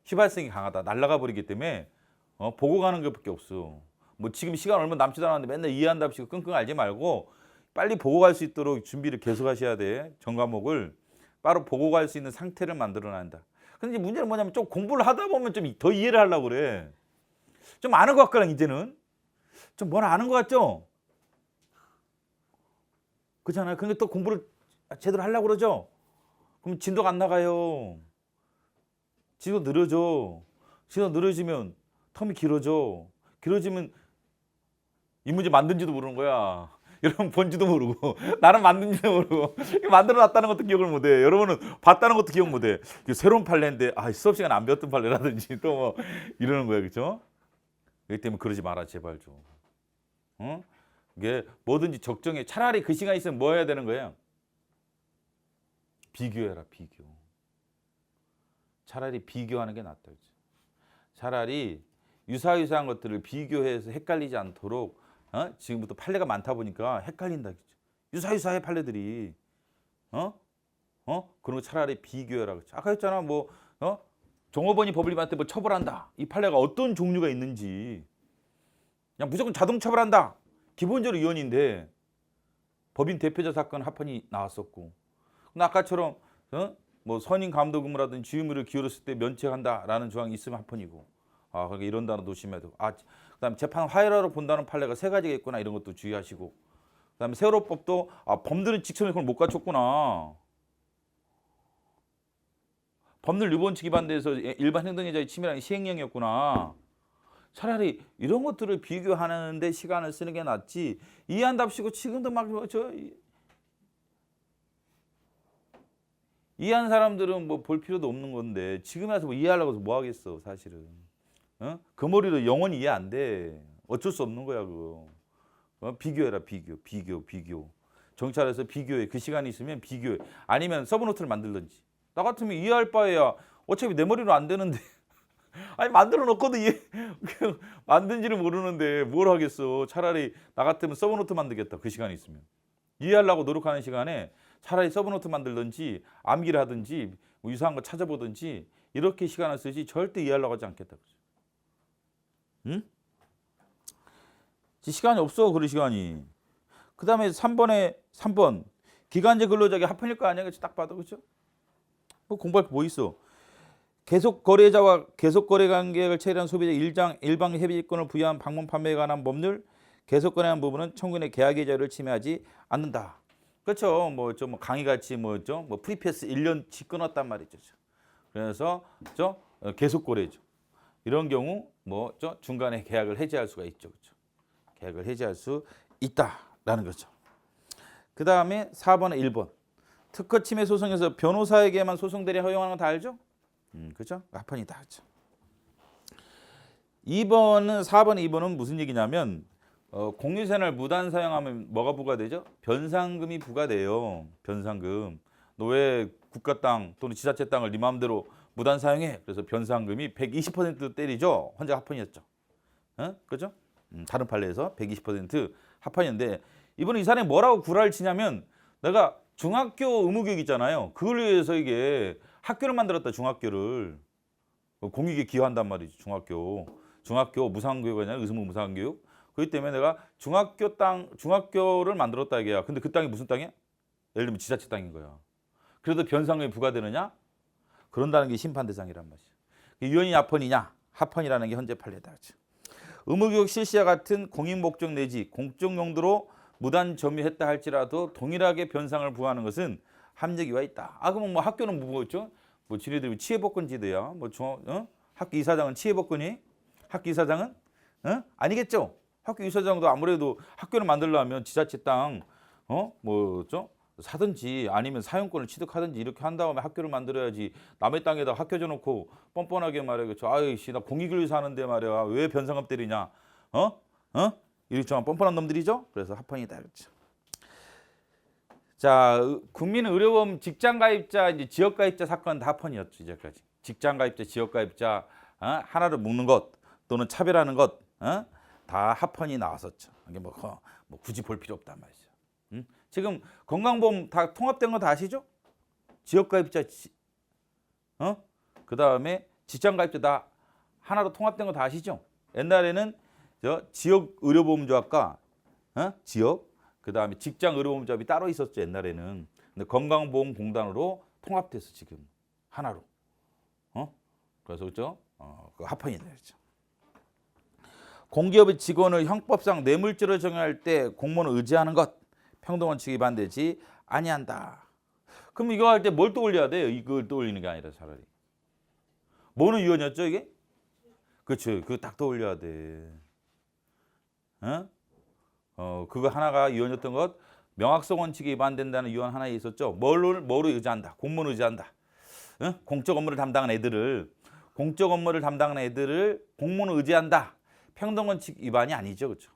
휘발성이 강하다. 날라가 버리기 때문에 보고 가는 것밖에 없어. 뭐 지금 시간 얼마 남지도 않았는데 맨날 이해한답시고 끙끙 앓지 말고 빨리 보고 갈 수 있도록 준비를 계속 하셔야 돼. 전 과목을 바로 보고 갈 수 있는 상태를 만들어야 한다. 근데 이제 문제는 뭐냐면 좀 공부를 하다 보면 좀 더 이해를 하려고 그래. 좀 아는 것 같거든 이제는. 좀 뭘 아는 것 같죠? 그렇잖아요. 근데 또 공부를 제대로 하려고 그러죠? 그럼 진도가 안 나가요. 진도 느려져. 진도 느려지면 텀이 길어져. 길어지면 이 문제 만든지도 모르는 거야. 여러분 본지도 모르고 나는 만든지도 모르고 만들어 놨다는 것도 기억을 못해. 여러분은 봤다는 것도 기억 못해. 새로운 판례인데 수업 시간 안 배웠던 판례라든지 또 뭐 이러는 거야, 그렇죠? 그렇기 때문에 그러지 마라 제발 좀. 이게 뭐든지 적정해. 차라리 그 시간 있으면 뭐 해야 되는 거예요? 비교해라 비교. 차라리 비교하는 게 낫다. 그렇죠? 차라리 유사한 것들을 비교해서 헷갈리지 않도록 지금부터 판례가 많다 보니까 헷갈린다. 그렇죠? 유사해 판례들이. 그런 거 차라리 비교해라. 그렇죠? 아까 했잖아. 종업원이 법률위반한테 뭐 처벌한다. 이 판례가 어떤 종류가 있는지. 그냥 무조건 자동 처벌한다. 기본적으로 위헌인데 법인 대표자 사건 합헌이 나왔었고. 근데 아까처럼 뭐 선임 감독 의무라든지 주의무를 기울였을 때 면책한다라는 조항이 있으면 합헌이고. 그러니까 이런 단어 조심해야 되고. 그다음에 재판 화해라로 본다는 판례가 3가지가 있구나. 이런 것도 주의하시고. 그다음에 세월호법도 범들은 직선에 그걸 못 갖췄구나. 법률 유본칙 위반돼서 일반 행동의자의 침해라는 시행령이었구나. 차라리 이런 것들을 비교하는 데 시간을 쓰는 게 낫지. 이해한답시고 지금도 이해한 사람들은 뭐 볼 필요도 없는 건데 지금 와서 뭐 이해하려고 해서 뭐 하겠어 사실은. 그 머리로 영원히 이해 안 돼. 어쩔 수 없는 거야 그거. 비교해라 비교. 정찰해서 비교해. 그 시간이 있으면 비교해. 아니면 서브노트를 만들든지. 나 같으면 이해할 바에야 어차피 내 머리로 안 되는데 아니 만들어 놓고도 만든지를 모르는데 뭘 하겠어. 차라리 나 같으면 서브노트 만들겠다. 그 시간이 있으면. 이해하려고 노력하는 시간에 차라리 서브노트 만들든지 암기를 하든지 뭐 유사한 거 찾아보든지 이렇게 시간을 쓰지 절대 이해하려고 하지 않겠다. 응? 시간이 없어. 그럴 시간이. 그 다음에 3번 기간제 근로자에게 합헌일 거 아니야. 딱 봐도 그렇죠? 뭐 공부할 거 뭐 있어. 계속 거래자와 계속 거래 관계를 체결한 소비자 일방 협의권을 부여한 방문 판매에 관한 법률 계속 거래한 부분은 청구인의 계약의 자유를 침해하지 않는다. 그렇죠. 뭐 강의같이 뭐 프리패스 1년치 끊었단 말이죠. 그래서 계속 거래죠. 이런 경우 중간에 계약을 해지할 수가 있죠. 그렇죠? 계약을 해지할 수 있다라는 거죠. 그 다음에 4번에 1번 특허 침해 소송에서 변호사에게만 소송 대리 허용하는 거 다 알죠? 그렇죠? 합헌이다. 그렇죠? 4번에 2번은 무슨 얘기냐면 공유세를 무단 사용하면 뭐가 부과되죠? 변상금이 부과돼요. 변상금. 너 왜 국가 땅 또는 지자체 땅을 네 마음대로 무단 사용해? 그래서 변상금이 120% 때리죠. 헌재 합헌이었죠. 그렇죠? 다른 판례에서 120% 합헌인데 이번에 이 사람이 뭐라고 구라를 치냐면 내가 중학교 의무교육 있잖아요. 그걸 위해서 이게 학교를 만들었다. 중학교를. 공익에 기여한단 말이지. 중학교 무상교육이 아니라 의무 무상교육. 그렇기 때문에 내가 중학교를 만들었다 이게야. 근데 그 땅이 무슨 땅이야? 예를 들면 지자체 땅인 거야. 그래도 변상금이 부과되느냐? 그런다는 게 심판 대상이란 말이야. 유연이 합헌이냐? 합헌이라는 게 현재 판례다. 그렇죠? 의무교육 실시와 같은 공익 목적 내지 공적 용도로 무단 점유했다 할지라도 동일하게 변상을 부과하는 것은 합력이와 있다. 그러면 뭐 학교는 뭐였죠? 뭐 지네들이 치해복권지대야. 학교 이사장은 치해복권이 학교 이사장은? 아니겠죠. 학교 이사장도 아무래도 학교를 만들려면 지자체 땅 뭐죠? 사든지 아니면 사용권을 취득하든지 이렇게 한 다음에 학교를 만들어야지. 남의 땅에다 학교 줘놓고 뻔뻔하게 말이야. 그렇죠. 아이씨 나 공익을 사는데 말이야. 왜 변상금 때리냐? 이렇게 좀 뻔뻔한 놈들이죠. 그래서 합헌이다 그렇죠. 자, 국민의료보험 직장가입자 이제 지역가입자 사건 다 합헌이었죠. 이제까지. 직장가입자, 지역가입자 하나를 묶는 것 또는 차별하는 것 다 합헌이 나왔었죠. 이게 뭐 굳이 볼 필요 없단 말이죠. 지금 건강보험 다 통합된 거 다 아시죠? 지역가입자, 그 다음에 직장가입자 다 하나로 통합된 거 다 아시죠? 옛날에는 지역의료보험조합과 지역, 그 다음에 직장의료보험조합이 따로 있었죠. 옛날에는. 근데 건강보험공단으로 통합됐어 지금 하나로. 그래서 그죠? 그 합헌이 되죠. 공기업의 직원을 형법상 뇌물죄로 정의할 때 공무원을 의지하는 것 평등원칙 위반되지 아니한다. 그럼 이거 할 때 뭘 떠올려야 돼요? 이걸 떠올리는 게 아니라 차라리. 뭐는 유언이었죠 이게? 그렇죠. 그거 딱 떠올려야 돼. 그거 하나가 유언이었던 것. 명확성 원칙에 위반된다는 유언 하나 있었죠. 뭐로 의지한다. 공무원 의지한다. 공적 업무를 담당하는 애들을 공무원을 의지한다. 평등원칙 위반이 아니죠, 그렇죠?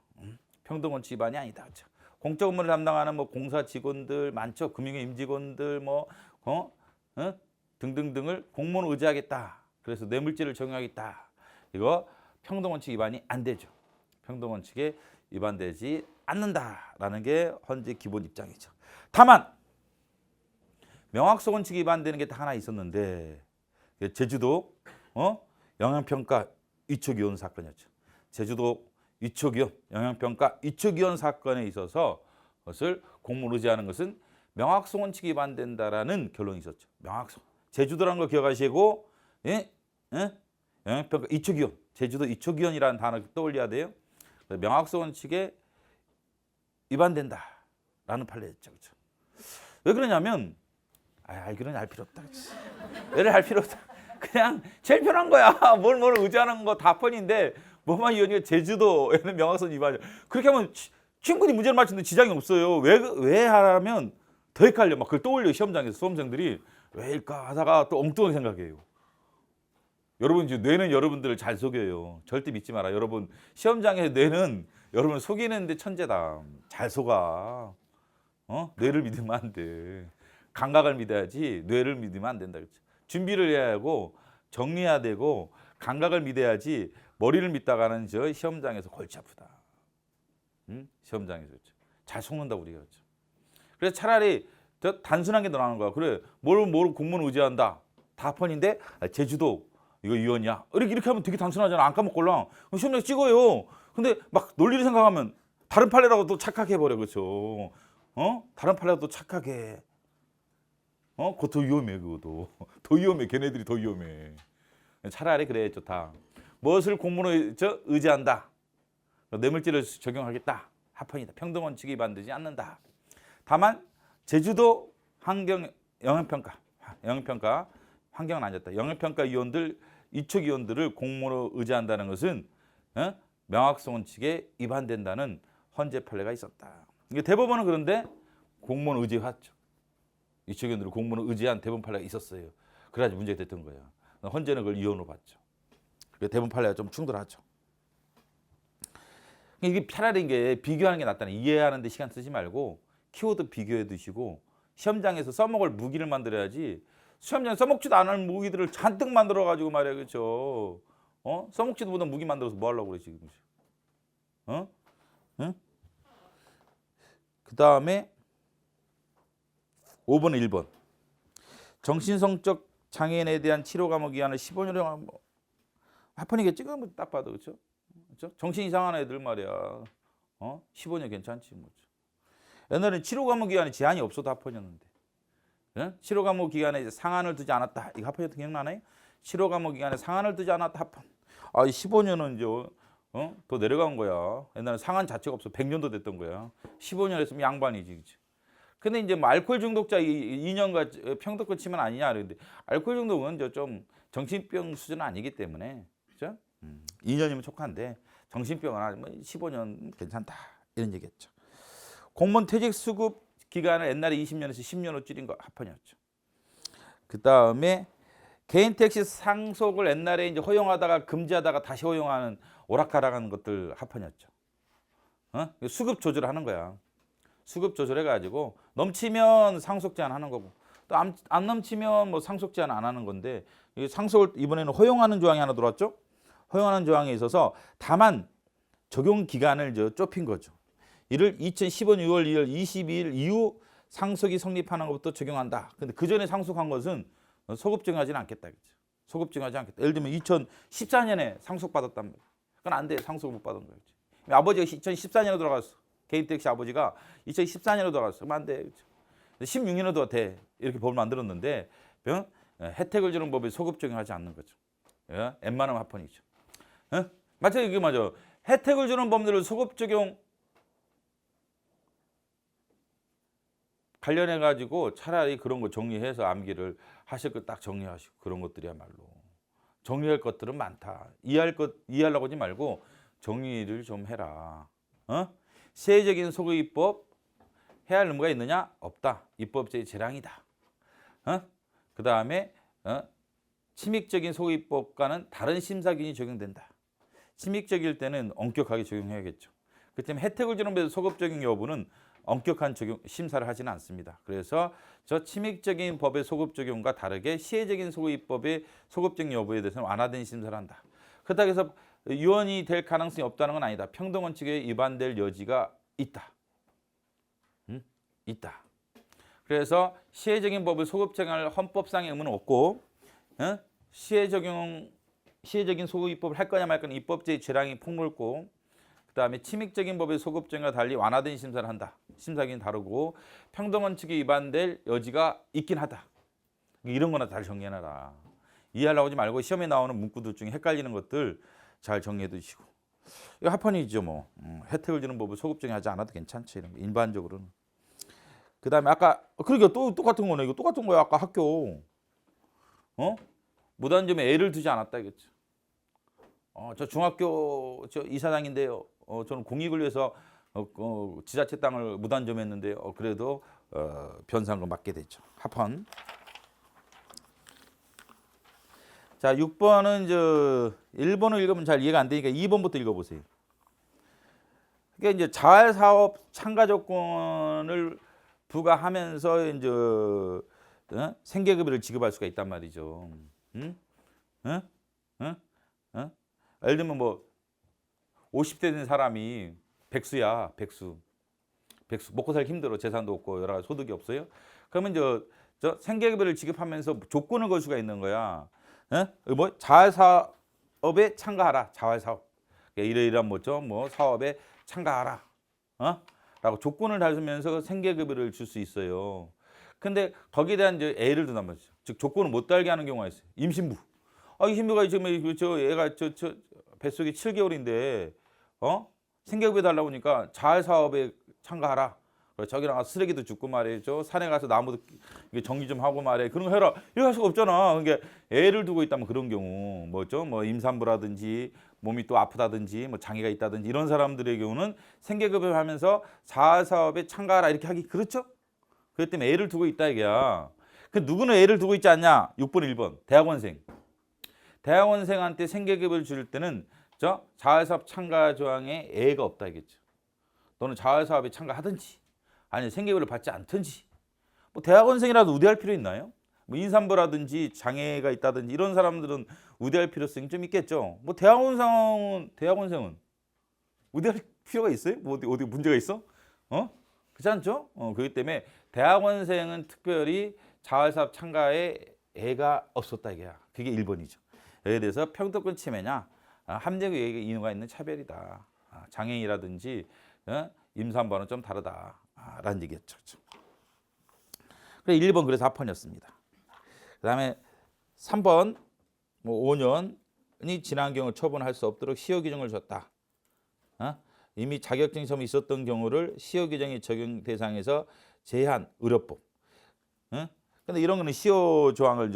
평등원칙 위반이 아니다, 그렇죠? 공적 업무를 담당하는 뭐 공사 직원들 많죠, 금융의 임직원들 등등등을 공무원을 의지하겠다. 그래서 뇌물죄를 적용하겠다. 이거 평등원칙 위반이 안 되죠. 평등원칙에 위반되지 않는다라는 게 현재 기본 입장이죠. 다만 명확성 원칙이 위반되는 게 다 하나 있었는데 제주도 영향평가 위촉위원 사건이었죠. 제주도 위촉위원 영향평가 위촉위원 사건에 있어서 그것을 공무원 의지하는 것은 명확성 원칙이 위반된다라는 결론이 있었죠. 명확성. 제주도라는 걸 기억하시고 영향평가 위촉위원 제주도 위촉위원이라는 단어 떠올려야 돼요. 명확성 원칙에 위반된다라는 판례였죠. 그렇죠? 왜 그러냐면 알기로는 알 필요 없다. 그치? 왜를 할 필요 없다. 그냥 제일 편한 거야. 뭘 의지하는 거 다 펀인데 뭐만 이유니까 제주도에는 명확성 위반이야. 그렇게 하면 충분히 문제를 맞추는데 지장이 없어요. 왜 하라면 더 헷갈려. 막 그걸 떠올려 시험장에서 수험생들이 왜일까 하다가 또 엉뚱하게 생각해요. 여러분 이제 뇌는 여러분들을 잘 속여요. 절대 믿지 마라. 여러분 시험장에서 뇌는 여러분을 속이는데 천재다. 잘 속아. 뇌를 믿으면 안 돼. 감각을 믿어야지 뇌를 믿으면 안 된다. 그렇죠? 준비를 해야 하고 정리해야 되고 감각을 믿어야지 머리를 믿다가는 저 시험장에서 골치 아프다. 시험장에서 그렇죠? 잘 속는다 우리가. 그렇죠? 그래서 차라리 더 단순한 게 더 나은 거야. 그래 뭘 공무원 의지한다. 다 펀인데 제주도 이거 위헌이야. 이렇게 하면 되게 단순하잖아. 안 까먹걸랑. 시험장 찍어요. 근데 막 논리를 생각하면 다른 판례라고 또 착각해 버려. 그렇죠? 다른 판례라고 또 착각해. 그거 더 위험해. 그거도 더 위험해. 걔네들이 더 위험해. 차라리 그래 좋다. 무엇을 공무원을 의지한다. 뇌물죄를 적용하겠다. 합헌이다. 평등원칙이 위반되지 않는다. 다만 제주도 환경 영향평가 환경은 아니었다. 영향평가 위원들 이촉 위원들을 공무원으로 의지한다는 것은 명확성 원칙에 위반된다는 헌재 판례가 있었다. 이게 대법원은 그런데 공무원 의지했죠. 이촉 위원들을 공무원을 의지한 대법원 판례가 있었어요. 그래가지고 문제가 됐던 거예요. 헌재는 그걸 위헌으로 봤죠. 대법원 판례가 좀 충돌하죠. 이게 차라리 이게 비교하는 게 낫다는 이해하는 데 시간 쓰지 말고 키워드 비교해 두시고 시험장에서 써먹을 무기를 만들어야지 시험장에 써먹지도 않을 무기들을 잔뜩 만들어 가지고 말이야. 그렇죠? 써먹지도 못한 무기 만들어서 뭐 하려고 그래 지금. 그다음에 5번 1번 정신성적 장애인에 대한 치료 감옥 기한을 15년을 합헌이겠지? 그건 딱 봐도 그렇죠? 정신 이상한 애들 말이야. 15년 괜찮지 뭐. 옛날에는 치료 감옥 기간에 제한이 없어도 합헌이었는데. 치료 감옥 기간에 상한을 두지 않았다. 이거 합헌이었던 기억나나요? 치료 감옥 기간에 상한을 두지 않았다 합헌. 15년은 이제 더 내려간 거야. 옛날에 상한 자체가 없어. 100년도 됐던 거야. 15년 했으면 양반이지. 그치? 근데 이제 뭐 알코올 중독자 2년과 평등권 침해 아니냐 그러는데 알코올 중독은 좀 정신병 수준은 아니기 때문에 그죠? 2년이면 촉한데 정신병원아 뭐 15년 괜찮다 이런 얘기했죠. 공무원 퇴직 수급 기간을 옛날에 20년에서 10년으로 줄인 거 합헌이었죠. 그 다음에 개인 택시 상속을 옛날에 이제 허용하다가 금지하다가 다시 허용하는 오락가락하는 것들 합헌이었죠. 수급 조절하는 거야. 수급 조절해가지고 넘치면 상속 제한하는 거고 또 안 넘치면 뭐 상속 제한 안 하는 건데 상속을 이번에는 허용하는 조항이 하나 들어왔죠. 허용하는 조항에 있어서 다만 적용 기간을 좁힌 거죠. 이를 2015년 6월 2일 22일 이후 상속이 성립하는 것부터 적용한다. 근데 그 전에 상속한 것은 소급 적용하지는 않겠다. 그죠? 소급 적용하지 않겠다. 예를 들면 2014년에 상속받았단 말이야. 그건 안 돼. 상속 못 받은 거지. 아버지가 2014년에 돌아갔어. 개인 택시 아버지가 2014년에 돌아갔어. 그러면 안 돼. 그죠? 16년에도 돼. 이렇게 법을 만들었는데 혜택을 주는 법에 소급 적용하지 않는 거죠. 웬만하면 합헌이죠. 맞죠? 이게 맞아. 혜택을 주는 법률을 소급 적용 관련해 가지고 차라리 그런 거 정리해서 암기를 하실 거 딱 정리하시고 그런 것들이야말로 정리할 것들은 많다. 이해하려고 하지 말고 정리를 좀 해라. 시혜적인 소급입법 해야 할 의무가 있느냐? 없다. 입법제의 재량이다. 그 다음에 침익적인 소급입법과는 다른 심사기준이 적용된다. 침익적일 때는 엄격하게 적용해야겠죠. 그 때문에 혜택을 주는 데서 소급 적용 여부는 엄격한 심사를 하지는 않습니다. 그래서 저 침익적인 법의 소급 적용과 다르게 시혜적인 소급입법의 소급 적용 여부에 대해서는 완화된 심사를 한다. 그렇다고 해서 유언이 될 가능성이 없다는 건 아니다. 평등원칙에 위반될 여지가 있다. 있다. 그래서 시혜적인 법의 소급 적용할 헌법상의 의무는 없고 시혜적인 소급입법을 할 거냐 말 거냐 입법제의 재량이 폭넓고 그다음에 침익적인 법의 소급 적용과 달리 완화된 심사를 한다. 심사기는 다르고 평등원칙에 위반될 여지가 있긴 하다. 이런 거나 잘 정리해놔라. 이해하려고 하지 말고 시험에 나오는 문구들 중에 헷갈리는 것들 잘 정리해 두시고. 이거 합헌이죠 뭐. 혜택을 주는 법을 소급 적용하지 않아도 괜찮지. 이런 거. 일반적으로는. 그다음에 아까 그러니까 또 똑같은 거네. 이거 똑같은 거야. 아까 학교. 무단점에 애를 두지 않았다 이겠죠. 저 중학교 이사장인데요. 저는 공익을 위해서 지자체 땅을 무단점했는데요. 그래도 변상금 맞게 됐죠. 합헌. 자, 6번은 1번을 읽으면 잘 이해가 안 되니까 2번부터 읽어보세요. 그러니까 이제 자활사업 참가 조건을 부과하면서 이제 생계급여를 지급할 수가 있단 말이죠. 예를 들면 뭐 50대 된 사람이 백수야, 백수 먹고 살기 힘들어. 재산도 없고 여러 가지 소득이 없어요. 그러면 저 생계급여를 지급하면서 조건을 걸 수가 있는 거야. 뭐 자활사업에 참가하라. 자활사업. 그러니까 이러이러한 뭐 사업에 참가하라. 라고 조건을 달면서 생계급여를 줄 수 있어요. 근데 거기에 대한 이제 애를 둔단 말이죠. 즉 조건을 못 달게 하는 경우가 있어요. 임신부. 이 신부가 지금 애가 저 뱃속에 7개월인데 생계급여 달라고 하니까 자활사업에 참가하라. 저기랑 쓰레기도 줍고 말이죠. 산에 가서 나무도 정리 좀 하고 말해. 그런 거 해라. 이거 할 수가 없잖아. 그러니까 애를 두고 있다면 그런 경우 뭐 임산부라든지 몸이 또 아프다든지 뭐 장애가 있다든지 이런 사람들의 경우는 생계급여 하면서 자활사업에 참가하라 이렇게 하기 그렇죠? 그렇기 때문에 애를 두고 있다 이게야. 그 누구는 애를 두고 있지 않냐? 6번 1번 대학원생. 대학원생한테 생계급여를 줄 때는 자활사업 참가 조항에 애가 없다 이겠죠. 너는 자활사업에 참가하든지 아니 생계급여를 받지 않든지 뭐 대학원생이라도 우대할 필요 있나요? 뭐 임산부라든지 장애가 있다든지 이런 사람들은 우대할 필요성이 좀 있겠죠. 뭐 대학원생은 우대할 필요가 있어요? 뭐 어디 문제가 있어? 그렇지 않죠? 그렇기 때문에 대학원생은 특별히 자활사업 참가에 애가 없었다 이게야. 그게 1번이죠. 여기에 대해서 평등권 침해냐? 합리적 이유가 있는 차별이다. 장애인이라든지 임산부와는 좀 다르다라는 얘기였죠. 그래 1번 그래서 합헌이었습니다. 그다음에 3번 5년이 지난 경우 처분할 수 없도록 시효 규정을 줬다. 이미 자격증 시험이 있었던 경우를 시효 규정이 적용 대상에서 제한 의료법. 근데 이런 거는 시효 조항을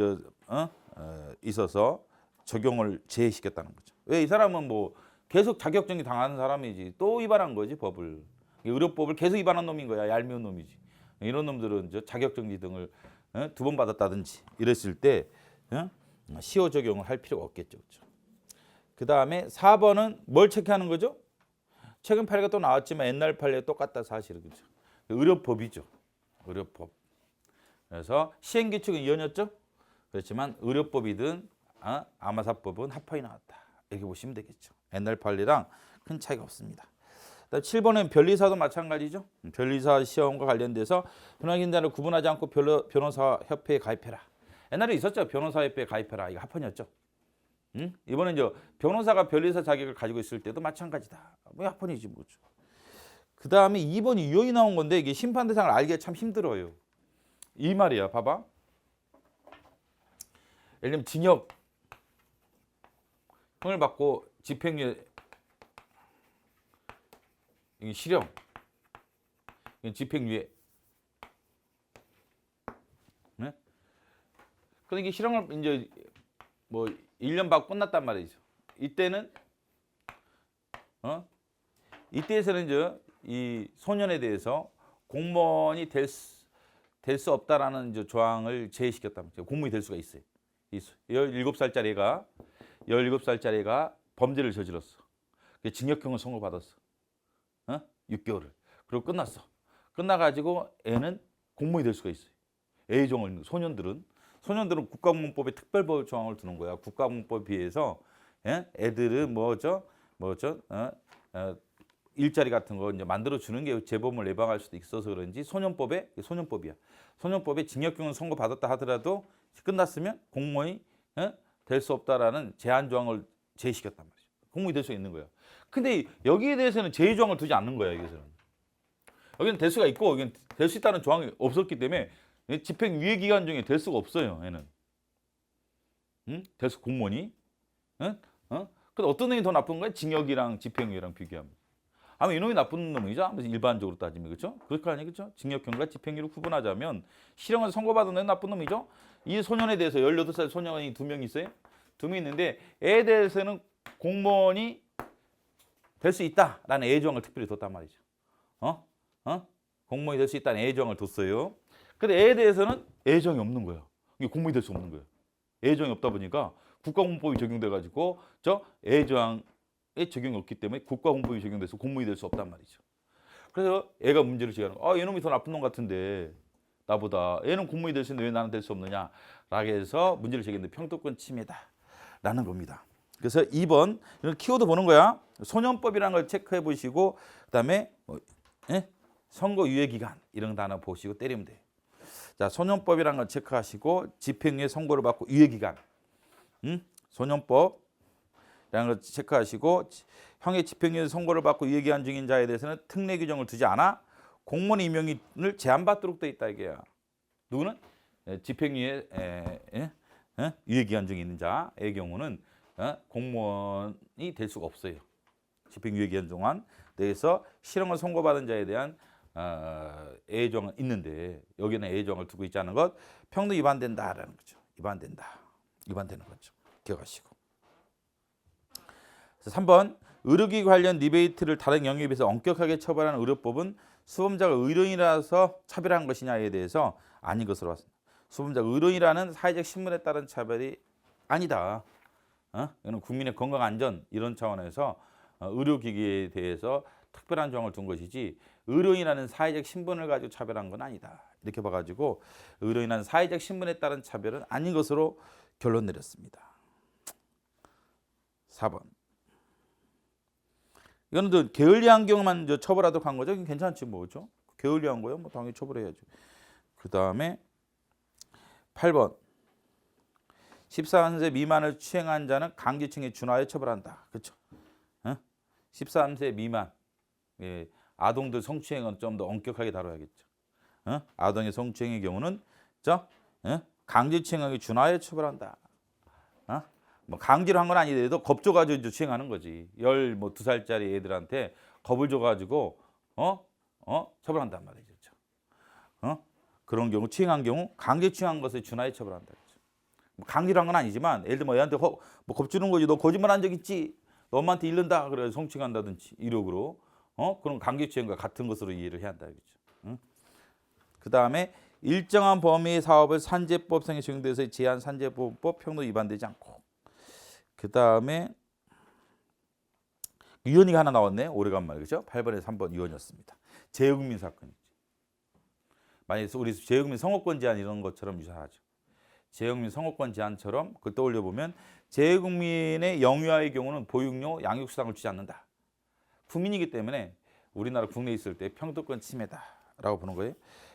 있어서 적용을 제외시켰다는 거죠. 왜 이 사람은 뭐 계속 자격정지 당하는 사람이지 또 위반한 거지 법을. 의료법을 계속 위반한 놈인 거야. 얄미운 놈이지. 이런 놈들은 저 자격정지 등을 2번 받았다든지 이랬을 때 시효 적용을 할 필요가 없겠죠. 그렇죠? 그 다음에 4번은 뭘 체크하는 거죠? 최근 판례가 또 나왔지만 옛날 판례 똑같다 사실은. 그렇죠? 의료법이죠. 의료법. 그래서 시행규칙은 이혼이었죠. 그렇지만 의료법이든 아마사법은 합헌이 나왔다. 이렇게 보시면 되겠죠. 옛날 판례랑 큰 차이가 없습니다. 7번은 변리사도 마찬가지죠. 변리사 시험과 관련돼서 변호인단을 구분하지 않고 변호사협회에 가입해라. 옛날에 있었죠. 변호사협회에 가입해라. 이거 합헌이었죠. 이번엔 이제 변호사가 변리사 자격을 가지고 있을 때도 마찬가지다. 뭐 합헌이지 뭐죠. 그 다음에 2번이 유형이 나온 건데 이게 심판 대상을 알기가 참 힘들어요. 이 말이야. 봐봐. 예를 들면 징역 형을 받고 집행유예 이게 실형 이게 집행유예. 네? 근데 이게 실형을 이제 뭐 1년 받고 끝났단 말이죠. 이때는 이때에서는 이제 이 소년에 대해서 공무원이 될 수 없다라는 이제 조항을 제외시켰단 말이죠. 공무원이 될 수가 있어요. 17살짜리 애가 범죄를 저질렀어. 징역형을 선고받았어. 6개월을. 그리고 끝났어. 끝나가지고 애는 공무원이 될 수가 있어요. A종을 소년들은 국가공무법에 특별보호 조항을 두는 거야. 국가공무법에 비해서 애들은 일자리 같은 거 이제 만들어 주는 게 재범을 예방할 수도 있어서 그런지 소년법이야. 소년법에 징역형을 선고받았다 하더라도 끝났으면 공무원이 될 수 없다라는 제한 조항을 제시켰단 말이죠. 공무원이 될 수 있는 거야. 근데 여기에 대해서는 제의 조항을 두지 않는 거야. 여기서는. 여기는 될 수가 있고 여기는 될 수 있다는 조항이 없었기 때문에 집행유예 기간 중에 될 수가 없어요. 얘는. 공무원이. 근데 어떤 놈이 더 나쁜 거야? 징역이랑 집행유예랑 비교하면. 아마 이놈이 나쁜 놈이죠. 일반적으로 따지면 그렇죠? 그럴 거 아니에요, 그렇죠? 징역형과 집행유예를 구분하자면 실형을 선고받은 애는 나쁜 놈이죠. 이 소년에 대해서 18살 소년이 2명 있어요. 2명 있는데 애에 대해서는 공무원이 될 수 있다라는 애정을 특별히 뒀단 말이죠. 공무원이 될 수 있다는 애정을 뒀어요. 근데 애에 대해서는 애정이 없는 거예요. 이게 공무원이 될 수 없는 거예요. 애정이 없다 보니까 국가공무법이 적용돼 가지고 애정에 적용이 없기 때문에 국가공무법이 적용돼서 공무원이 될 수 없단 말이죠. 그래서 애가 문제를 제기하는 거예요. 이놈이 더 나쁜 놈 같은데 나보다 얘는 공무원이 될 수 있는데 왜 나는 될 수 없느냐 라고 해서 문제를 제기했는데 평등권 침해다라는 겁니다. 그래서 2번 이런 키워드 보는 거야. 소년법이라는 걸 체크해 보시고 그다음에 선고 유예 기간 이런 단어 보시고 때리면 돼요. 자, 소년법이라는 걸 체크하시고 집행유예 선고를 받고 유예 기간. 소년법이라는 걸 체크하시고 형의 집행유예 선고를 받고 유예 기간 중인 자에 대해서는 특례 규정을 두지 않아 공무원 임용을 제한받도록 돼 있다 이게야. 누구는 집행유예 유예 기간 중에 있는 자의 경우는 공무원이 될 수가 없어요. 집행유예 기간 동안 내에서 실형을 선고받은 자에 대한 애정은 있는데 여기는 애정을 두고 있지 않은 것 평등 위반된다라는 거죠. 위반되는 거죠. 기억하시고. 3번 의료기 관련 리베이트를 다른 영역에 비해서 엄격하게 처벌하는 의료법은 수범자가 의료인이라서 차별한 것이냐에 대해서 아닌 것으로 봤습니다. 수범자가 의료인이라는 사회적 신분에 따른 차별이 아니다. 이거는 국민의 건강 안전 이런 차원에서 의료기기에 대해서 특별한 조항을 둔 것이지 의료인이라는 사회적 신분을 가지고 차별한 건 아니다. 이렇게 봐가지고 의료인이라는 사회적 신분에 따른 차별은 아닌 것으로 결론 내렸습니다. 4번. 이거는 또 게을리한 경우만 처벌하도록 한 거죠. 괜찮지 뭐죠? 게을리한 거요? 뭐 당연히 처벌해야죠. 그 다음에 8번. 14세 미만을 추행한 자는 강제징에 준하여 처벌한다. 그렇죠? 13세 미만. 예, 아동들 성추행은 좀 더 엄격하게 다뤄야겠죠. 아동의 성추행의 경우는 강제추행하게 준하여 처벌한다. 뭐 강제로 한 건 아니더라도 겁 줘가지고 추행하는 거지. 12살짜리 애들한테 겁을 줘가지고 처벌한단 말이죠. 그런 경우 추행한 경우 강제 추행한 것을 준하에 처벌한다. 그렇죠? 뭐 강제로 한 건 아니지만 예를 들면 애한테 뭐 겁주는 거지. 너 거짓말한 적 있지? 너 엄마한테 잃는다. 그래서 성추행한다든지 이력으로 그런 강제추행과 같은 것으로 이해를 해야 한다 이거죠. 응? 그다음에 일정한 범위의 사업을 산재법상에 적용돼서 제한 산재보호법 평도 위반되지 않고. 그다음에 유언이가 하나 나왔네. 오래간만에 그죠? 8번에 3번 유언이었습니다. 재외국민 사건이죠. 만약에 우리 재외국민 성호권 제한 이런 것처럼 유사하죠. 재외국민 성호권 제한처럼 그걸 떠올려 보면 재외국민의 영유아의 경우는 보육료, 양육수당을 주지 않는다. 국민이기 때문에 우리나라 국내에 있을 때 평등권 침해다라고 보는 거예요.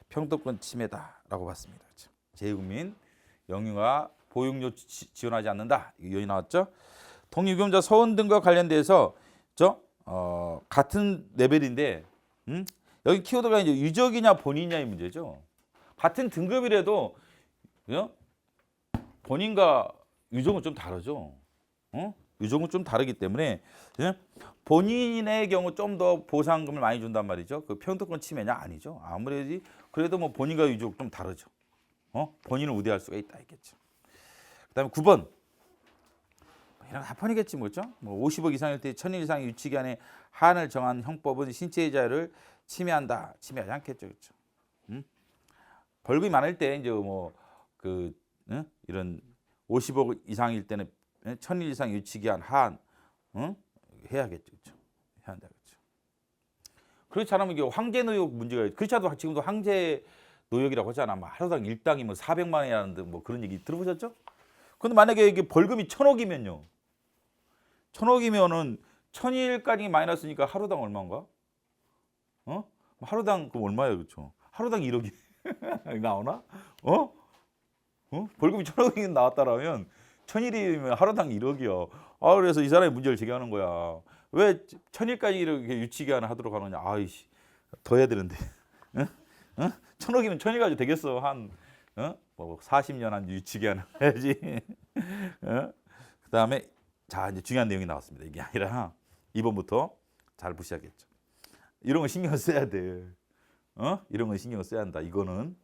평등권 침해다라고 봤습니다. 그렇죠? 재외국민 영유아 보육료 지원하지 않는다. 이거 여기 나왔죠. 독립유공자 서원 등과 관련돼서 같은 레벨인데 여기 키워드가 이제 유적이냐 본인이냐의 문제죠. 같은 등급이라도 본인과 유족은 좀 다르죠. 유족은 좀 다르기 때문에 본인의 경우 좀 더 보상금을 많이 준단 말이죠. 그 평등권 침해냐 아니죠. 아무래도 그래도 뭐 본인과 유족 좀 다르죠. 본인을 우대할 수가 있다 있겠죠. 그다음에 9번 이런 합헌이겠지 뭐죠. 뭐 50억 이상일 때 1000일 이상의 유치기한에 한을 정한 형법은 신체의 자유를 침해한다. 침해하지 않겠죠, 그렇죠. 벌금이 많을 때 이제 뭐 이런 50억 이상일 때는 1000일 이상 유치기한 한 해야겠죠, 그렇죠. 해야 한다, 그렇죠. 그렇지 않으면 이게 황제 노역 문제가 그렇지 않아도 지금도 황제 노역이라고 하잖아. 뭐 하루당 일당이 뭐 400만 원이라는데 뭐 그런 얘기 들어보셨죠? 근데 만약에 이게 벌금이 1000억이면요. 1000억이면은 1000일까지 마이너스니까 하루당 얼마인가? 하루당 그럼 얼마예요, 그렇죠? 하루당 1억이 나오나? 벌금이 1000억이 나왔다라면 1000일이면 하루당 1억이요. 그래서 이 사람이 문제를 제기하는 거야. 왜 1000일까지 이렇게 유치기한을 하도록 하느냐? 아이씨, 더 해야 되는데. 1000억이면 1000일 가지고 되겠어. 뭐 40년 한 유치기한 해야지. 그다음에 자 이제 중요한 내용이 나왔습니다. 이게 아니라 2번부터 잘 보셔야겠죠. 이런 거 신경 써야 돼. 이런 건 신경 써야 한다. 이거는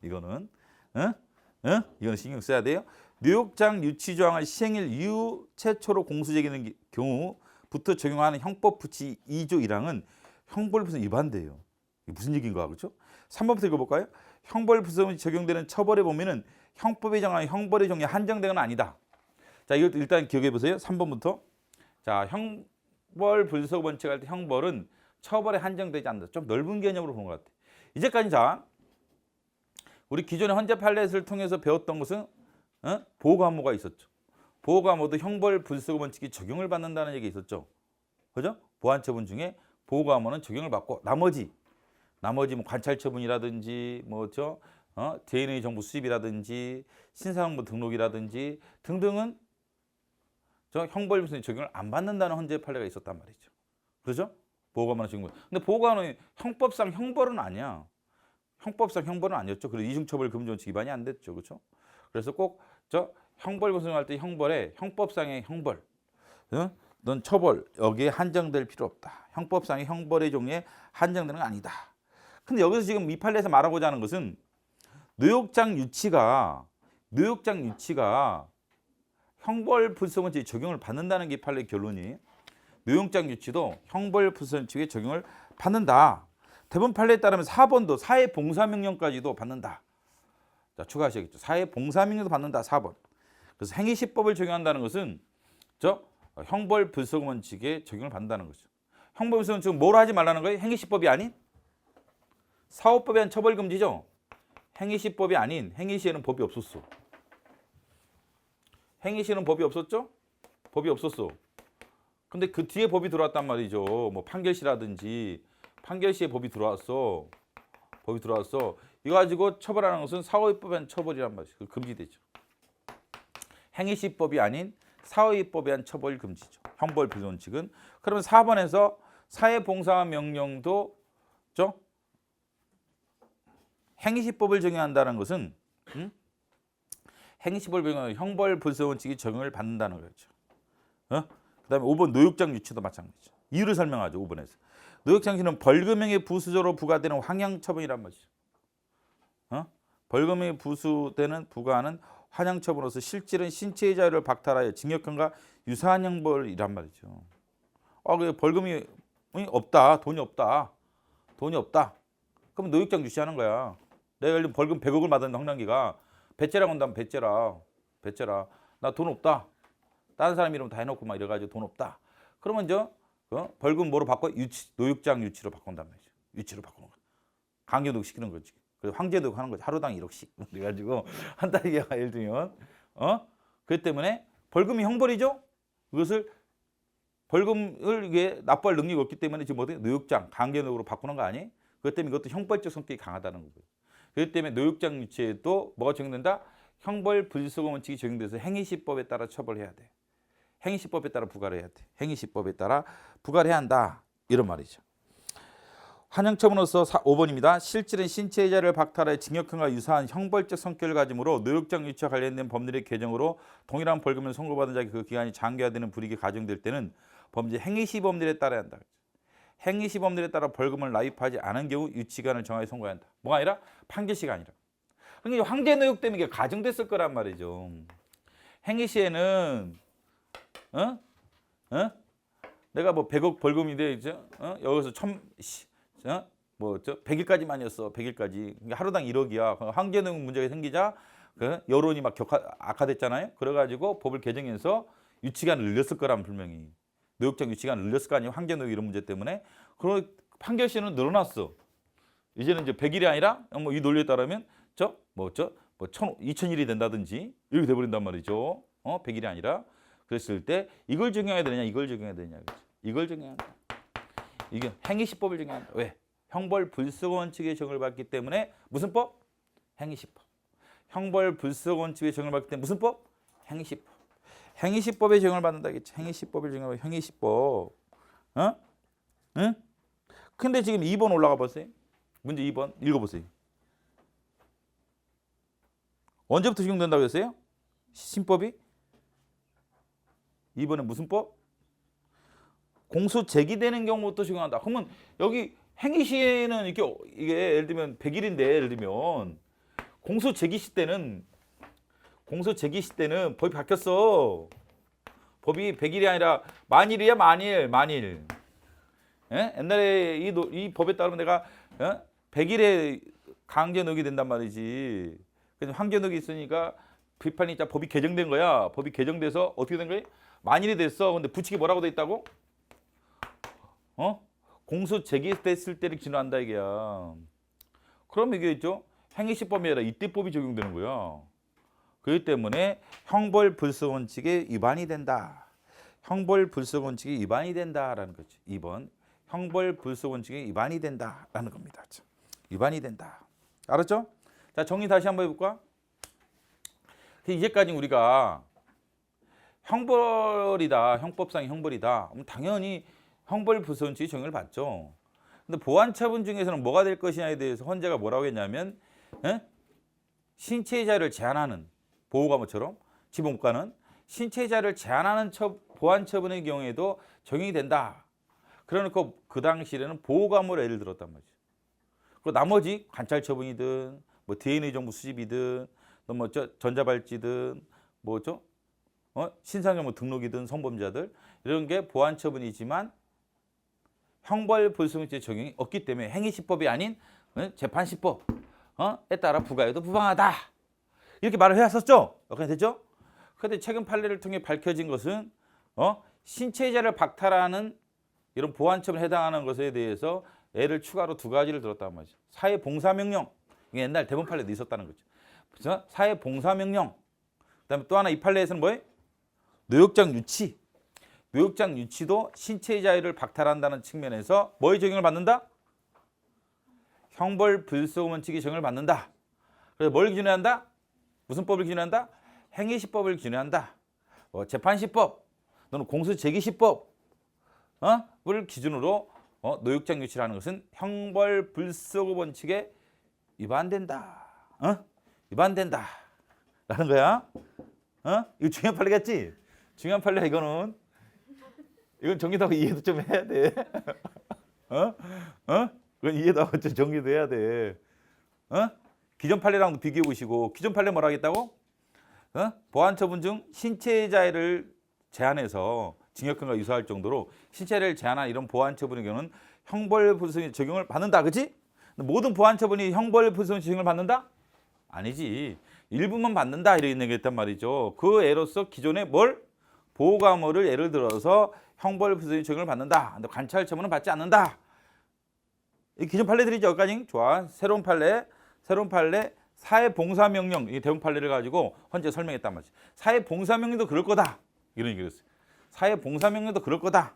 신경 써야 돼요. 뉴욕장 유치 조항을 시행일 이후 최초로 공수 제기하는 경우부터 적용하는 형법 부치 2조 1항은 형벌부서 위반돼요. 이게 무슨 얘기인가 그렇죠? 3번부터 읽어볼까요? 형벌부서 적용되는 처벌의 범위는 형법에 정한 형벌의 종류에 한정되는 건 아니다. 자, 이것도 일단 기억해 보세요. 3번부터. 자, 형벌 불서 원칙할 때 형벌은 처벌에 한정되지 않는다. 좀 넓은 개념으로 보는 것 같아요. 이제까지 자, 우리 기존의 헌재 판례를 통해서 배웠던 것은 보호감호가 있었죠. 보호감호도 형벌 불서 원칙이 적용을 받는다는 얘기 있었죠. 그죠? 보완처분 중에 보호감호는 적용을 받고 나머지 뭐 관찰처분이라든지 DNA 정보 수집이라든지 신상정보 등록이라든지 등등은 형벌부서 적용을 안 받는다는 헌재 판례가 있었단 말이죠. 그렇죠? 보호감호는 적용. 근데 보호감호는 형법상 형벌은 아니야. 형법상 형벌은 아니었죠. 그래서 이중처벌 금지원칙 위반이 안 됐죠. 그렇죠? 그래서 꼭 형벌 구성할 때 형벌에 형법상의 형벌, 넌 처벌 여기에 한정될 필요 없다. 형법상의 형벌의 종류에 한정되는 건 아니다. 근데 여기서 지금 이 판례에서 말하고자 하는 것은 뉴욕장 유치가 형벌 불성원칙에 적용을 받는다는 게 판례 결론이에요. 뉴욕장 유치도 형벌 불성원칙에 적용을 받는다. 대법원 판례에 따르면 4번도 사회봉사명령까지도 받는다. 자, 추가하셔야겠죠. 사회봉사명령도 받는다. 4번. 그래서 행위시법을 적용한다는 것은 형벌 불성원칙에 적용을 받는다는 거죠. 형벌 불성원칙은 뭘 하지 말라는 거예요? 행위시법이 아닌 사업법에 한 처벌금지죠. 행위시법이 아닌 행위시에는 법이 없었어. 행위시에는 법이 없었죠? 법이 없었어. 근데 그 뒤에 법이 들어왔단 말이죠. 뭐 판결시라든지 판결시에 법이 들어왔어. 이거 가지고 처벌하는 것은 사후위법에 한 처벌이란 말이죠. 금지되죠. 행위시법이 아닌 사후위법에 한 처벌 금지죠. 형벌 불성원칙은. 그러면 4번에서 사회봉사명령도 행위시법을 적용한다는 것은 행위시법을 적용하는 형벌 불성원칙이 적용을 받는다는 거죠. 그다음에 5번 노역장 유치도 마찬가지죠. 이유를 설명하죠. 5번에서. 노역장 유치는 벌금형의 부수적으로 부과되는 황양처분이란 말이죠. 벌금형의 부과하는 환영처분으로서 실질은 신체의 자유를 박탈하여 징역형과 유사한 형벌이란 말이죠. 그 벌금이 없다. 돈이 없다. 그럼 노역장 유치하는 거야. 내가 예를 들면 벌금 100억을 받은 황남기가 배째라 건다면 배째라. 나 돈 없다. 다른 사람 이름 다 해놓고 막 이래가지고 돈 없다. 그러면 이제 벌금 뭐로 바꿔? 노역장 유치로 바꾼단 말이죠. 유치로 바꾸는 거야. 강제노역 시키는 거지. 그래서 황제노역 하는 거지. 하루당 1억씩. 그래가지고 한 달에 예를 들면 그렇기 때문에 벌금이 형벌이죠. 그것을 벌금을 이게 납부할 능력이 없기 때문에 지금 어떻게 노역장 강제노역으로 바꾸는 거 아니? 그것 때문에 이것도 형벌적 성격이 강하다는 거고요. 그렇기 때문에 노역장 유치에도 뭐가 적용된다? 형벌 불수금 원칙이 적용돼서 행위시법에 따라 처벌해야 돼. 행위시법에 따라 부과를 해야 돼. 행위시법에 따라 부과를 해야 한다. 이런 말이죠. 환영처분으로서 5번입니다. 실질은 신체의 자유를 박탈하여 징역형과 유사한 형벌적 성격을 가지므로 노역장 유치와 관련된 법률의 개정으로 동일한 벌금을 선고받은 자에게 그 기간이 장기화되는 불이익이 가중될 때는 범죄 행위시법률에 따라야 한다. 행위시법률에 따라 벌금을 납입하지 않은 경우 유치기간을 정하여 선고해야 한다. 뭐가 아니라 판결시가 아니라. 그러니까 황제노역 때문에 이게 가중됐을 거란 말이죠. 행위시에는 내가 뭐 100억 벌금인데 여기서 100일까지만이었어. 100일까지. 그러니까 하루당 1억이야. 황제노역 문제가 생기자 여론이 막 악화됐잖아요. 그래가지고 법을 개정해서 유치기간을 늘렸을 거란 분명히. 노역장 유치기간을 늘렸을 거 아니에요. 황제노역 이런 문제 때문에. 그리고 판결시는 늘어났어. 이제는 이제 100일이 아니라 이 논리에 따르면 2000일이 된다든지 이렇게 돼버린단 말이죠. 100일이 아니라. 그랬을 때 이걸 적용해야 되느냐 이걸 적용해야 되느냐. 이걸 적용해야 한다. 이게 행위시법을 적용한다. 왜? 형벌 불수금 원칙에 적용을 받기 때문에 무슨 법? 행위시법. 형벌 불수금 원칙에 적용을 받기 때문에 무슨 법? 행위시법. 행위시법에 적용을 받는다겠지. 행위시법에 적용을 받는 행위시법. 응? 근데 지금 2번 올라가 보세요. 문제 2번 읽어보세요. 언제부터 적용된다고 했어요? 신법이? 2번에 무슨 법? 공소 제기되는 경우부터 적용한다. 그러면 여기 행위시에는 이게 예를 들면 100일인데 예를 들면 공소 제기 시 때는 법이 바뀌었어. 법이 100일이 아니라 만일이야 만일. 예? 옛날에 이 법에 따르면 내가 100일에 강제노역이 된단 말이지. 그래서 황제노역이 있으니까 비판이 있자 법이 개정된 거야. 법이 개정돼서 어떻게 된 거야? 만일이 됐어. 근데 부칙이 뭐라고 돼 있다고? 공소 제기됐을 때를 기준한다 이게야. 그럼 이게 있죠. 행위시법이 아니라 이때법이 적용되는 거야. 그렇기 때문에 형벌 불수금 원칙에 위반이 된다. 형벌 불수금 원칙에 위반이 된다라는 거지. 2번. 형벌 불수금 원칙에 위반이 된다라는 겁니다. 위반이 된다. 알았죠? 자, 정리 다시 한번 해볼까? 이제까지 우리가 형벌이다. 형법상의 형벌이다. 그럼 당연히 형벌 불수금 원칙이 적용을 받죠. 근데 보완처분 중에서는 뭐가 될 것이냐에 대해서 헌재가 뭐라고 했냐면 신체의 자유를 제한하는 보호감호처럼 지방법관은 신체의 자유를 제한하는 보완처분의 경우에도 적용이 된다. 그러니까 그 당시에는 보호감호를 예를 들었단 말이죠. 그리고 나머지 관찰처분이든 뭐 DNA 정보 수집이든 뭐 전자발찌든 뭐죠? 신상정보 등록이든 성범죄자들 이런 게 보완처분이지만 형벌 불수금죄 적용이 없기 때문에 행위시법이 아닌 재판시법에 따라 부과해도 부당하다. 이렇게 말을 해왔었죠. 여기까지 됐죠? 그런데 최근 판례를 통해 밝혀진 것은 신체의 자유를 박탈하는 이런 보완처분에 해당하는 것에 대해서 예를 추가로 2가지를 들었단 말이죠. 사회봉사명령. 이게 옛날 대법원 판례도 있었다는 거죠. 그래서 사회봉사명령. 그다음에 또 하나 이 판례에서는 뭐예요? 노역장 유치. 노역장 유치도 신체의 자유를 박탈한다는 측면에서 뭐의 적용을 받는다? 형벌 불수금 원칙이 적용을 받는다. 그래서 뭘 기준으로 한다? 무슨 법을 기준으로 한다? 행위시법을 기준으로 한다. 재판시법 또는 공소제기시법을 기준으로 노역장 유치를 하는 것은 형벌 불수금 원칙에 위반된다. 위반된다. 라는 거야. 이거 중요한 판례겠지? 중요한 판례야 이거는. 이건 정리도 하고 이해도 좀 해야 돼. 이건 이해도 하고 좀 정리도 해야 돼. 기존 판례랑도 비교해 보시고 기존 판례 뭐라 하겠다고? 보안 처분 중 신체 자해를 제한해서 징역형과 유사할 정도로 신체를 제한한 이런 보안 처분의 경우는 형벌부수의 적용을 받는다. 그렇지? 모든 보안 처분이 형벌부수의 적용을 받는다? 아니지. 일부만 받는다 이런 얘기가 있단 말이죠. 그 애로서 기존에 뭘? 보호감호를 예를 들어서 형벌부수의 적용을 받는다. 근데 관찰 처분은 받지 않는다. 이 기존 판례들이죠. 여기까지 좋아. 새로운 판례 사회봉사명령, 이 대부분 판례를 가지고 헌재 설명했단 말이지. 사회봉사명령도 그럴 거다. 이런 얘기를 했어요. 사회봉사명령도 그럴 거다.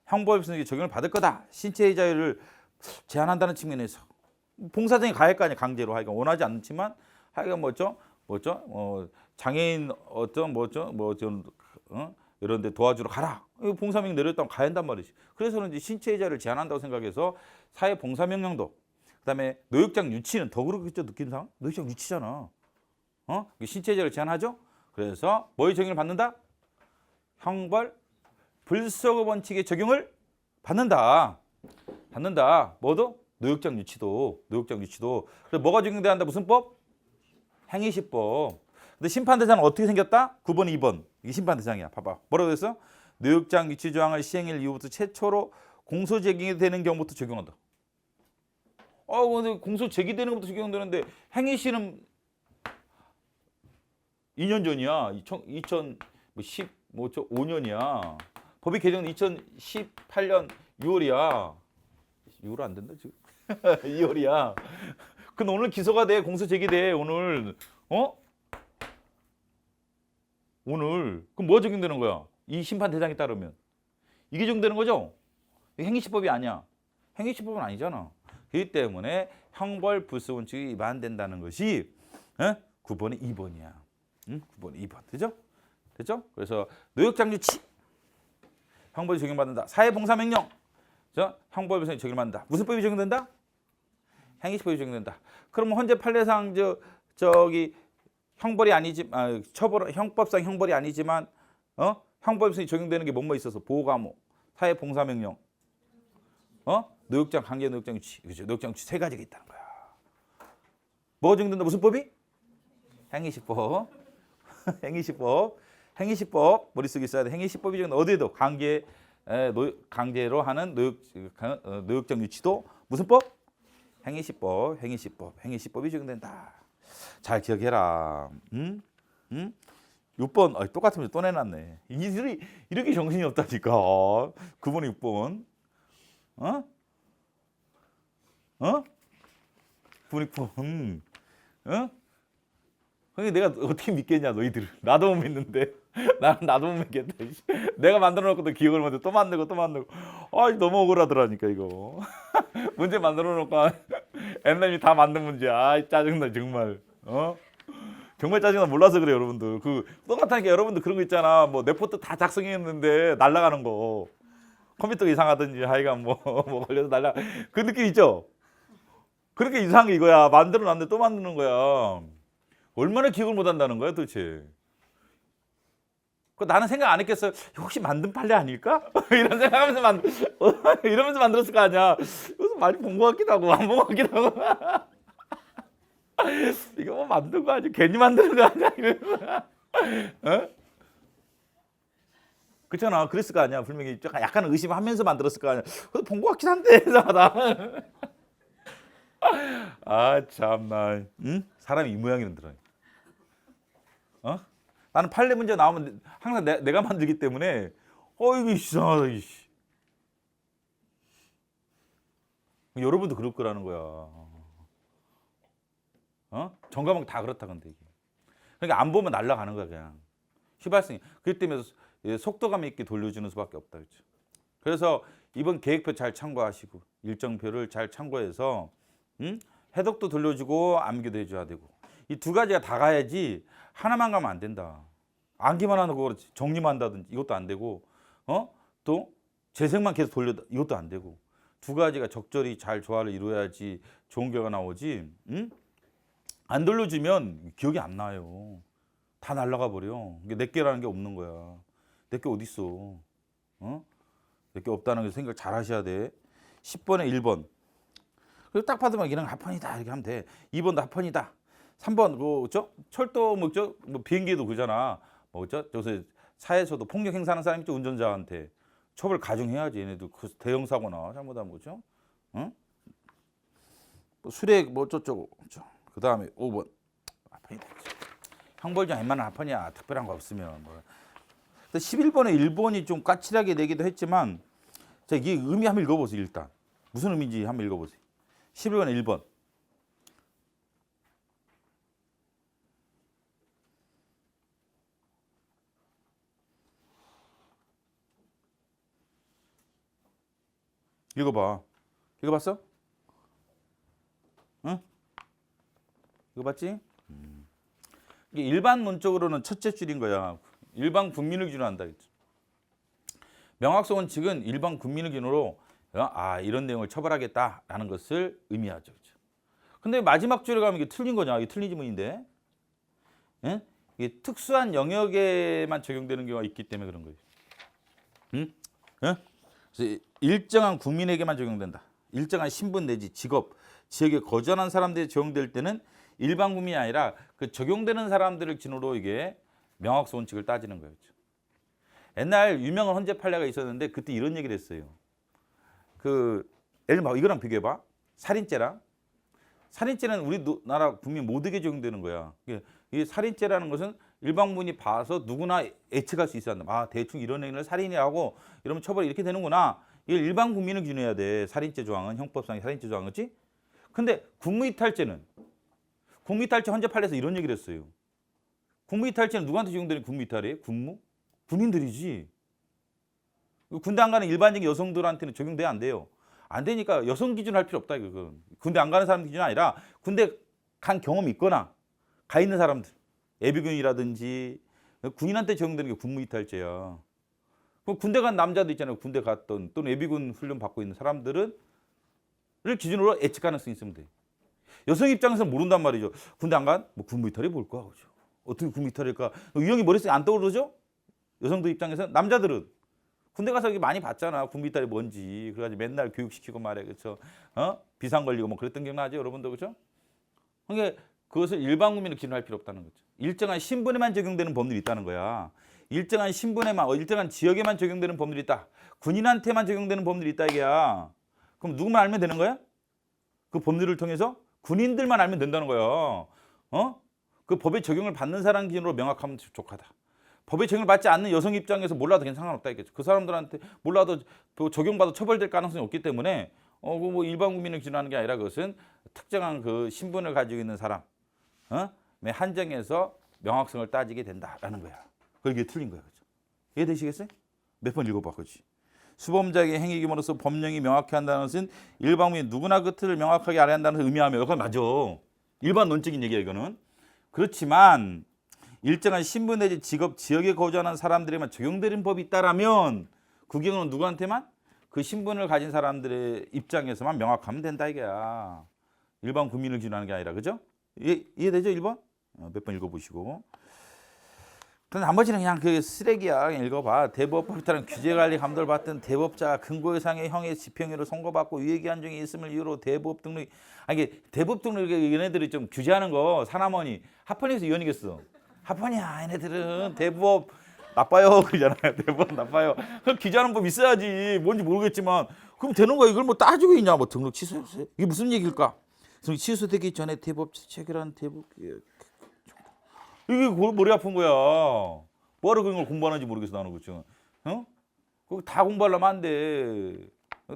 형벌부수의 적용을 받을 거다. 신체의 자유를 제한한다는 측면에서 봉사장이 가야 할 거 아니야. 강제로 하여간 원하지 않지만 하여간 장애인 이런 데 도와주러 가라. 봉사명령 내렸다면 가야 한단 말이지. 그래서 그런지 신체의 자유를 제한한다고 생각해서 사회봉사명령도 그다음에 노역장 유치는 더 그렇겠죠. 느낌상 노역장 유치잖아. 신체의 자유를 제한하죠. 그래서 뭐의 적용을 받는다? 형벌 불소급 원칙의 적용을 받는다. 뭐도? 노역장 유치도. 그래서 뭐가 적용돼야 한다? 무슨 법? 행위시법. 근데 심판대상은 어떻게 생겼다? 9번, 2번. 이게 심판대상이야. 봐봐. 뭐라고 했어? 노역장 유치 조항을 시행일 이후부터 최초로 공소 제기가 되는 경우부터 적용한다. 근데 공소 제기되는 것부터 적용되는데 행위시는 2년 전이야. 2015년이야. 법이 개정된 2018년 6월이야. 6월 안 된다 지금. 2월이야. 근데 오늘 기소가 돼. 공소 제기돼. 오늘. 오늘. 그럼 뭐가 적용되는 거야? 이 심판 대상에 따르면. 이게 적용되는 거죠? 행위시법이 아니야. 행위시법은 아니잖아. 그렇기 때문에 형벌 불소 원칙이 위반된다는 것이 9번에 2번이야. 9번에 2번. 됐죠? 그래서 노역장 유치 형벌이 적용받는다. 사회봉사명령 형벌이 적용받는다. 무슨 법이 적용된다? 행위시법이 적용된다. 그러면 현재 판례상 형벌이 아니지만 형법상 형벌이 아니지만 형법상 적용되는 게 뭐뭐 있어서 보호감호, 사회봉사명령, 노역장 강제 노역장 유치, 그렇죠? 노역장 유치 세 가지가 있다는 거야. 뭐가 적용된다? 무슨 법이? 행위시법. 행위시법 머릿속에 있어야 돼. 행위시법이 적용 어디에도 강제로 하는 노역장 유치도 무슨 법? 행위시법이 적용된다. 잘 기억해라. 6번 똑같은 문제 또 내놨네. 이들이 이렇게 정신이 없다니까. 9번 6번. 9번 6번. 그러니까 내가 어떻게 믿겠냐 너희들. 나도 못 믿는데. 나도 못 믿겠다. 내가 만들어 놓고도 기억을 못해. 또 만들고. 너무 억울하더라니까 이거. 문제 만들어 놓고 엠남이 다 만든 문제야. 짜증나 정말. 정말 짜증나. 몰라서 그래 여러분들. 똑같으니까 여러분들 그런 거 있잖아. 뭐 레포트 다 작성했는데 날아가는 거. 컴퓨터가 이상하든지 하여간 뭐 걸려서 날아가. 그 느낌 있죠? 그렇게 이상한 게 이거야. 만들어 놨는데 또 만드는 거야. 얼마나 기억을 못 한다는 거야 도대체. 나는 생각 안 했겠어요. 혹시 만든 판례 아닐까? 이런 생각하면서 이러면서 만들었을 거 아니야. 이거 많이 본 것 같기도 하고 안 본 것 같기도 하고. 이거 뭐 만든 거 아니야? 괜히 만드는 거 아니야? 이러면서. 그렇잖아. 그랬을 거 아니야. 분명히 약간 의심하면서 만들었을 거 아니야. 본 것 같긴 한데 이상하다. 참나. 사람이 이 모양이는 들어. 나는 판례 문제 나오면 항상 내가 만들기 때문에 이거 이상하다. 이씨. 여러분도 그럴 거라는 거야. 전과목 다 그렇다 근데 이게. 그러니까 안 보면 날아가는 거야 그냥. 휘발성이. 그렇기 때문에 속도감 있게 돌려주는 수밖에 없다. 그렇죠? 그래서 이번 계획표 잘 참고하시고 일정표를 잘 참고해서 해독도 돌려주고 암기도 해줘야 되고 이 두 가지가 다 가야지 하나만 가면 안 된다. 암기만 하는 거 그렇지. 정리만 한다든지 이것도 안 되고 또 재생만 계속 돌려다 이것도 안 되고 두 가지가 적절히 잘 조화를 이루어야지 좋은 결과 나오지. 안 돌려주면 기억이 안 나요. 다 날아가 버려. 이게 내게라는 게 없는 거야. 내게 어디 있어? 내게 없다는 거 생각 잘 하셔야 돼. 10번에 1번. 그리고 딱 받으면 이런 합헌이다 이렇게 하면 돼. 2번도 합헌이다. 3번 그죠? 철도 뭐 비행기도 그잖아. 뭐죠? 저서 사회에서도 폭력 행사하는 사람이 있죠. 운전자한테 처벌 가중해야지. 얘네도 그 대형 사고나 잘못하면 그죠? 응? 뭐 술에 뭐 어쩌고. 그 다음에 5번. 형벌 좀 얼마나 아파냐. 특별한 거 없으면. 뭐. 11번에 1번이 좀 까칠하게 내기도 했지만 자, 이게 의미 한번 읽어보세요. 일단 무슨 의미인지 한번 읽어보세요. 11번에 1번. 읽어봐. 읽어봤어? 응? 읽어봤지? 이게 일반 문적으로는 첫째 줄인 거야. 일반 국민을 기준으로 한다. 명확성 원칙은 일반 국민을 기준으로 이런 내용을 처벌하겠다라는 것을 의미하죠. 그렇죠? 근데 마지막 줄에 가면 이게 틀린 거냐? 이게 틀린 지문인데. 예? 이게 특수한 영역에만 적용되는 경우가 있기 때문에 그런 거예요. 응? 예? 그래서 일정한 국민에게만 적용된다. 일정한 신분 내지 직업, 지역에 거주하는 사람들이 적용될 때는 일반 국민이 아니라 그 적용되는 사람들을 기준으로 이게 명확성 원칙을 따지는 거예요. 그렇죠? 옛날 유명한 헌재 판례가 있었는데 그때 이런 얘기를 했어요. 그 예를 들어 이거랑 비교해봐. 살인죄랑. 살인죄는 우리나라 국민 모두에게 적용되는 거야. 이게 살인죄라는 것은 일반 국민이 봐서 누구나 예측할 수 있어야 한다. 대충 이런 행위를 살인이라고 이러면 처벌이 이렇게 되는구나. 이걸 일반 국민을 기준해야 돼. 살인죄 조항은 형법상의 살인죄 조항 그렇지? 근데 국무이탈죄는 국무이탈죄 헌재 판례에서 이런 얘기를 했어요. 국무이탈죄는 누구한테 적용되는 국무이탈이에요? 군인들이지. 군대 안 가는 일반적인 여성들한테는 적용돼야 안 돼요. 안 되니까 여성 기준 할 필요 없다 이거. 군대 안 가는 사람 기준이 아니라 군대 간 경험이 있거나 가 있는 사람들, 예비군이라든지 군인한테 적용되는 게 군무이탈죄야. 그럼 군대 간 남자도 있잖아요. 군대 갔던 또는 예비군 훈련 받고 있는 사람들을 기준으로 예측 가능성이 있으면 돼. 여성 입장에서는 모른단 말이죠. 군대 안 간? 뭐 군무이탈이 뭘까? 그죠? 어떻게 군무이탈일까? 이 형이 머릿속에 안 떠오르죠? 여성들 입장에서는 남자들은 군대 가서 이게 많이 봤잖아. 군무이탈이 뭔지. 그래가지고 맨날 교육시키고 말해. 그렇죠? 비상 걸리고 뭐 그랬던 기억나죠? 여러분도 그렇죠? 그러니까 그것을 일반 국민으로 기준할 필요 없다는 거죠. 일정한 신분에만 적용되는 법률이 있다는 거야. 일정한 신분에만, 일정한 지역에만 적용되는 법률이 있다. 군인한테만 적용되는 법률이 있다 이게야. 그럼 누구만 알면 되는 거야? 그 법률을 통해서 군인들만 알면 된다는 거야. 그 법의 적용을 받는 사람 기준으로 명확하면 족하다. 법의 적용을 받지 않는 여성 입장에서 몰라도 상관없다 이겠죠. 그 사람들한테 몰라도 적용받아 처벌될 가능성이 없기 때문에 뭐 일반 국민을 기준하는 게 아니라 그것은 특정한 그 신분을 가지고 있는 사람 한정해서 명확성을 따지게 된다라는 거야. 그게 틀린 거야. 그렇죠? 이해되시겠어요? 몇 번 읽어봐. 그렇지? 수범자에게 행위 규모로서 법령이 명확히 한다는 것은 일반 국민 누구나 그 틀을 명확하게 알아야 한다는 것을 의미하며 그건 맞아. 일반 논적인 얘기야 이거는. 그렇지만 일정한 신분 내지 직업, 지역에 거주하는 사람들에만 적용되는 법이 있다라면 그 경우는 누구한테만? 그 신분을 가진 사람들의 입장에서만 명확하면 된다 이게야. 일반 국민을 기준하는 게 아니라. 그죠? 이해되죠? 1번? 몇 번 읽어보시고. 근데 나머지는 그냥 그 쓰레기야. 그냥 읽어봐. 대법법에 따른 규제관리 감독을 받던 대법자 근고 이상의 형의 집행유예로 선고받고 유예기한 중에 있음을 이유로 대법 등록. 이게 대법 등록 얘네들이 좀 규제하는 거 사나머니 합헌에서 위헌이겠어. 합헌이야. 얘네들은 대법 나빠요 그러잖아요. 대법 나빠요. 그 규제하는 법 있어야지. 뭔지 모르겠지만 그럼 되는 거야. 이걸 뭐 따지고 있냐. 뭐 등록 취소했어요. 이게 무슨 얘기일까? 등록 취소되기 전에 대법 체결한 대법 이게 머리 아픈 거야. 뭐하러 그런 걸 공부하는지 모르겠어 나는 그죠. 그거 다 공부하려면 안 돼.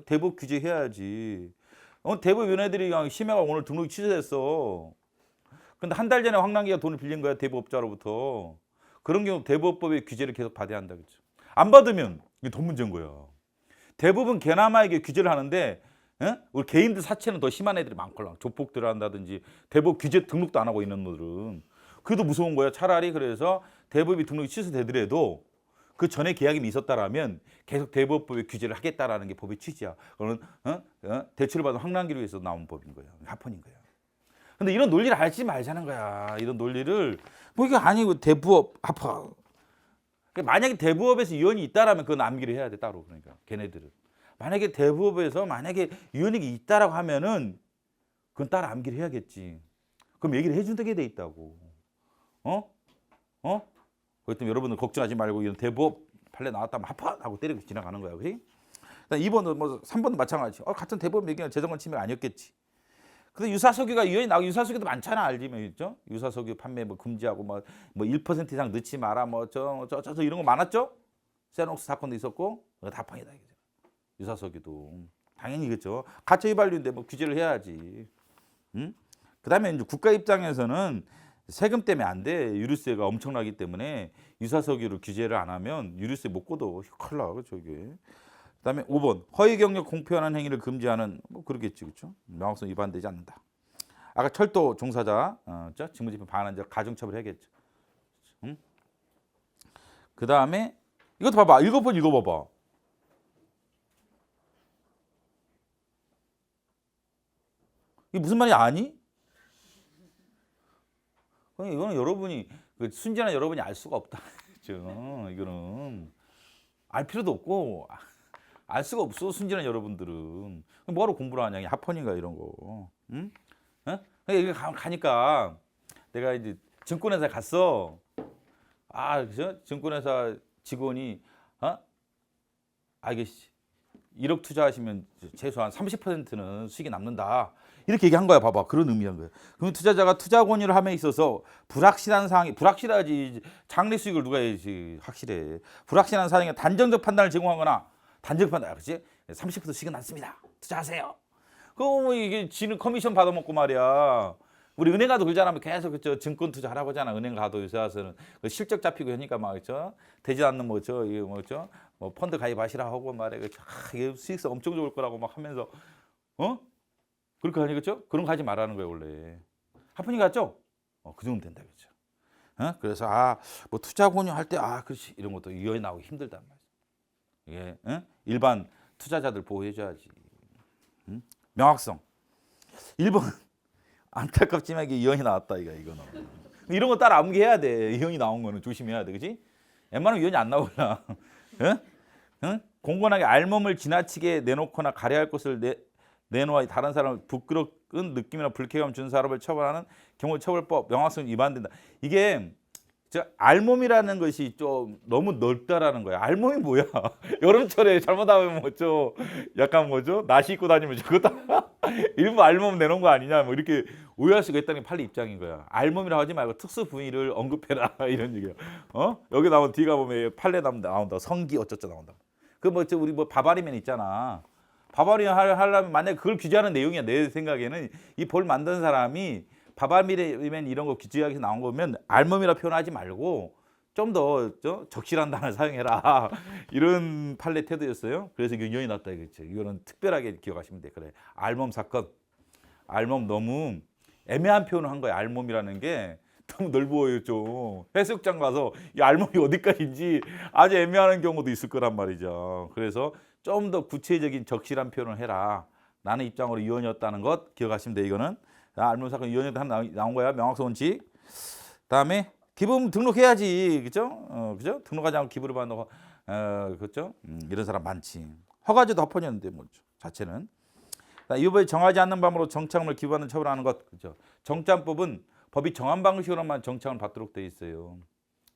대법 규제해야지. 대법위원회들이 그냥 심해가 오늘 등록이 취소됐어. 근데 한 달 전에 황남기가 돈을 빌린 거야 대법업자로부터. 그런 경우 대법법의 규제를 계속 받아야 한다 그죠. 안 받으면 이게 더 문제인 거야. 대법은 개나마 이게 규제를 하는데 우리 개인들 사채는 더 심한 애들이 많걸랑. 조폭들을 한다든지 대법 규제 등록도 안 하고 있는 놈들은. 그래도 무서운 거야. 차라리 그래서 대법이 등록이 취소되더라도 그 전에 계약이 있었다라면 계속 대법법의 규제를 하겠다라는 게 법의 취지야. 그거는 대출을 받은 황남기로 해서 나온 법인 거야. 합헌인 거야. 근데 이런 논리를 알지 말자는 거야. 이런 논리를 뭐 이게 아니고 대부업 합헌. 만약에 대부업에서 위헌이 있다라면 그건 암기를 해야 돼 따로. 그러니까 걔네들은 만약에 대부업에서 만약에 위헌이 있다라고 하면은 그건 따로 암기를 해야겠지. 그럼 얘기를 해준다게 돼 있다고. 어? 어? 그렇기 때문에 여러분들 걱정하지 말고 이런 대법 판례 나왔다면 합헌 하고 때리고 지나가는 거야. 그지? 2번도 뭐 3번도 마찬가지. 같은 대법 얘기는 재정권 침해가 아니었겠지. 근데 유사석유가 유연히 나오고 유사석유도 많잖아. 알지면 있죠? 유사석유 판매 뭐 금지하고 뭐 1% 이상 넣지 마라 뭐 저 이런 거 많았죠? 세녹스 사건도 있었고 다 판이다 이거죠. 유사석유도 당연히 그렇죠. 가처 휘발유인데 뭐 규제를 해야지. 응? 그다음에 이제 국가 입장에서는 세금 때문에 안 돼. 유류세가 엄청나기 때문에 유사석유를 규제를 안 하면 유류세 못 걷어. 큰일 나. 그렇죠, 이게. 그다음에 5번 허위 경력 공표하는 행위를 금지하는 뭐 그러겠지, 그렇죠? 명확성 위반되지 않는다. 아까 철도 종사자, 직무집행 반환 자 가중처벌 해야겠죠. 응? 그다음에 이것도 봐봐, 읽어봐봐. 이게 무슨 말이 아니? 이거는 여러분이 순진한 여러분이 알 수가 없다. 그렇죠? 이거는 알 필요도 없고. 알 수가 없어 순진한 여러분들은. 뭐하러 공부를 하냐 합헌인가 이런 거. 응? 여기 가니까 내가 이제 증권회사에 갔어. 그죠? 증권회사 직원이 이게 1억 투자하시면 최소한 30%는 수익이 남는다. 이렇게 얘기한 거야. 봐봐. 그런 의미한 거야. 그럼 투자자가 투자 권유를 함에 있어서 불확실한 사항이 불확실하지. 장래 수익을 누가 해야지. 확실해. 불확실한 사항에 단정적 판단을 제공하거나 단정 판단, 그렇지? 30% 수익은 남습니다. 투자하세요. 그럼 이게 지는 커미션 받아먹고 말이야. 우리 은행 가도 그러잖아. 계속 그죠 증권 투자하라고 하잖아. 은행 가도 요새 와서는 실적 잡히고 하니까 막 그죠 되지 않는 이게 뭐죠? 뭐 펀드 가입하시라 하고 말이야. 이게 수익성 엄청 좋을 거라고 막 하면서 그렇게 하니 그죠? 그런 거 하지 말라는 거예요 원래. 하프니 같죠? 그 정도 된다 그죠? 그래서 뭐 투자 권유할 때 그렇지 이런 것도 유연히 나오기 힘들단 말이야. 이게 일반 투자자들 보호해줘야지. 명확성. 1번 안타깝지만 이게 이혼이 나왔다 이거는. 이런 거 따라 암기해야 돼. 이혼이 나온 거는 조심해야 돼, 그렇지? 웬만하면 이혼이 안 나오나. 공건하게 알몸을 지나치게 내놓거나 가려할 것을 내놓아 다른 사람을 부끄러운 느낌이나 불쾌감 준 사람을 처벌하는 경우 처벌법 명확성 위반된다. 이게 알몸이라는 것이 좀 너무 넓다라는 거야. 알몸이 뭐야? 여름철에 잘못하면 뭐죠? 약간 뭐죠? 나시 입고 다니면 그것도 일부 알몸 내놓은 거 아니냐? 뭐 이렇게 오해할 수가 있다는 게 판례 입장인 거야. 알몸이라고 하지 말고 특수 부위를 언급해라 이런 얘기야. 여기 나온 뒤가 보면 판례 나온다. 성기 어쩌쩌 나온다. 우리 바바리맨 있잖아. 바바리맨 하려면 만약 그걸 규제하는 내용이야. 내 생각에는 이 볼 만든 사람이 바바리맨 이런 거 규제하기서 나온 거면 알몸이라 표현하지 말고 좀 더 적실한 단어를 사용해라. 이런 판례 태도였어요. 그래서 이게 연이 났다 이거죠. 이거는 특별하게 기억하시면 돼. 그래. 알몸 사건. 알몸 너무 애매한 표현을 한 거야. 알몸이라는 게 너무 넓어요 좀. 해수욕장 가서 이 알몸이 어디까지인지 아주 애매한 경우도 있을 거란 말이죠. 그래서 좀 더 구체적인 적실한 표현을 해라. 나는 입장으로 이혼이었다는 것 기억하시면 돼. 이거는. 알몸 사건 이혼이 나온 거야. 명확성 원칙. 다음에 기부금 등록해야지. 그죠? 그죠? 등록하지 않고 기부를 받는 거. 그렇죠? 이런 사람 많지. 허가제도 합헌이었는데 뭐죠? 자체는. 이후에 정하지 않는 방법으로 정착을 기부하는 처벌하는 것. 그죠? 정착법은 법이 정한 방식으로만 정착을 받도록 돼 있어요.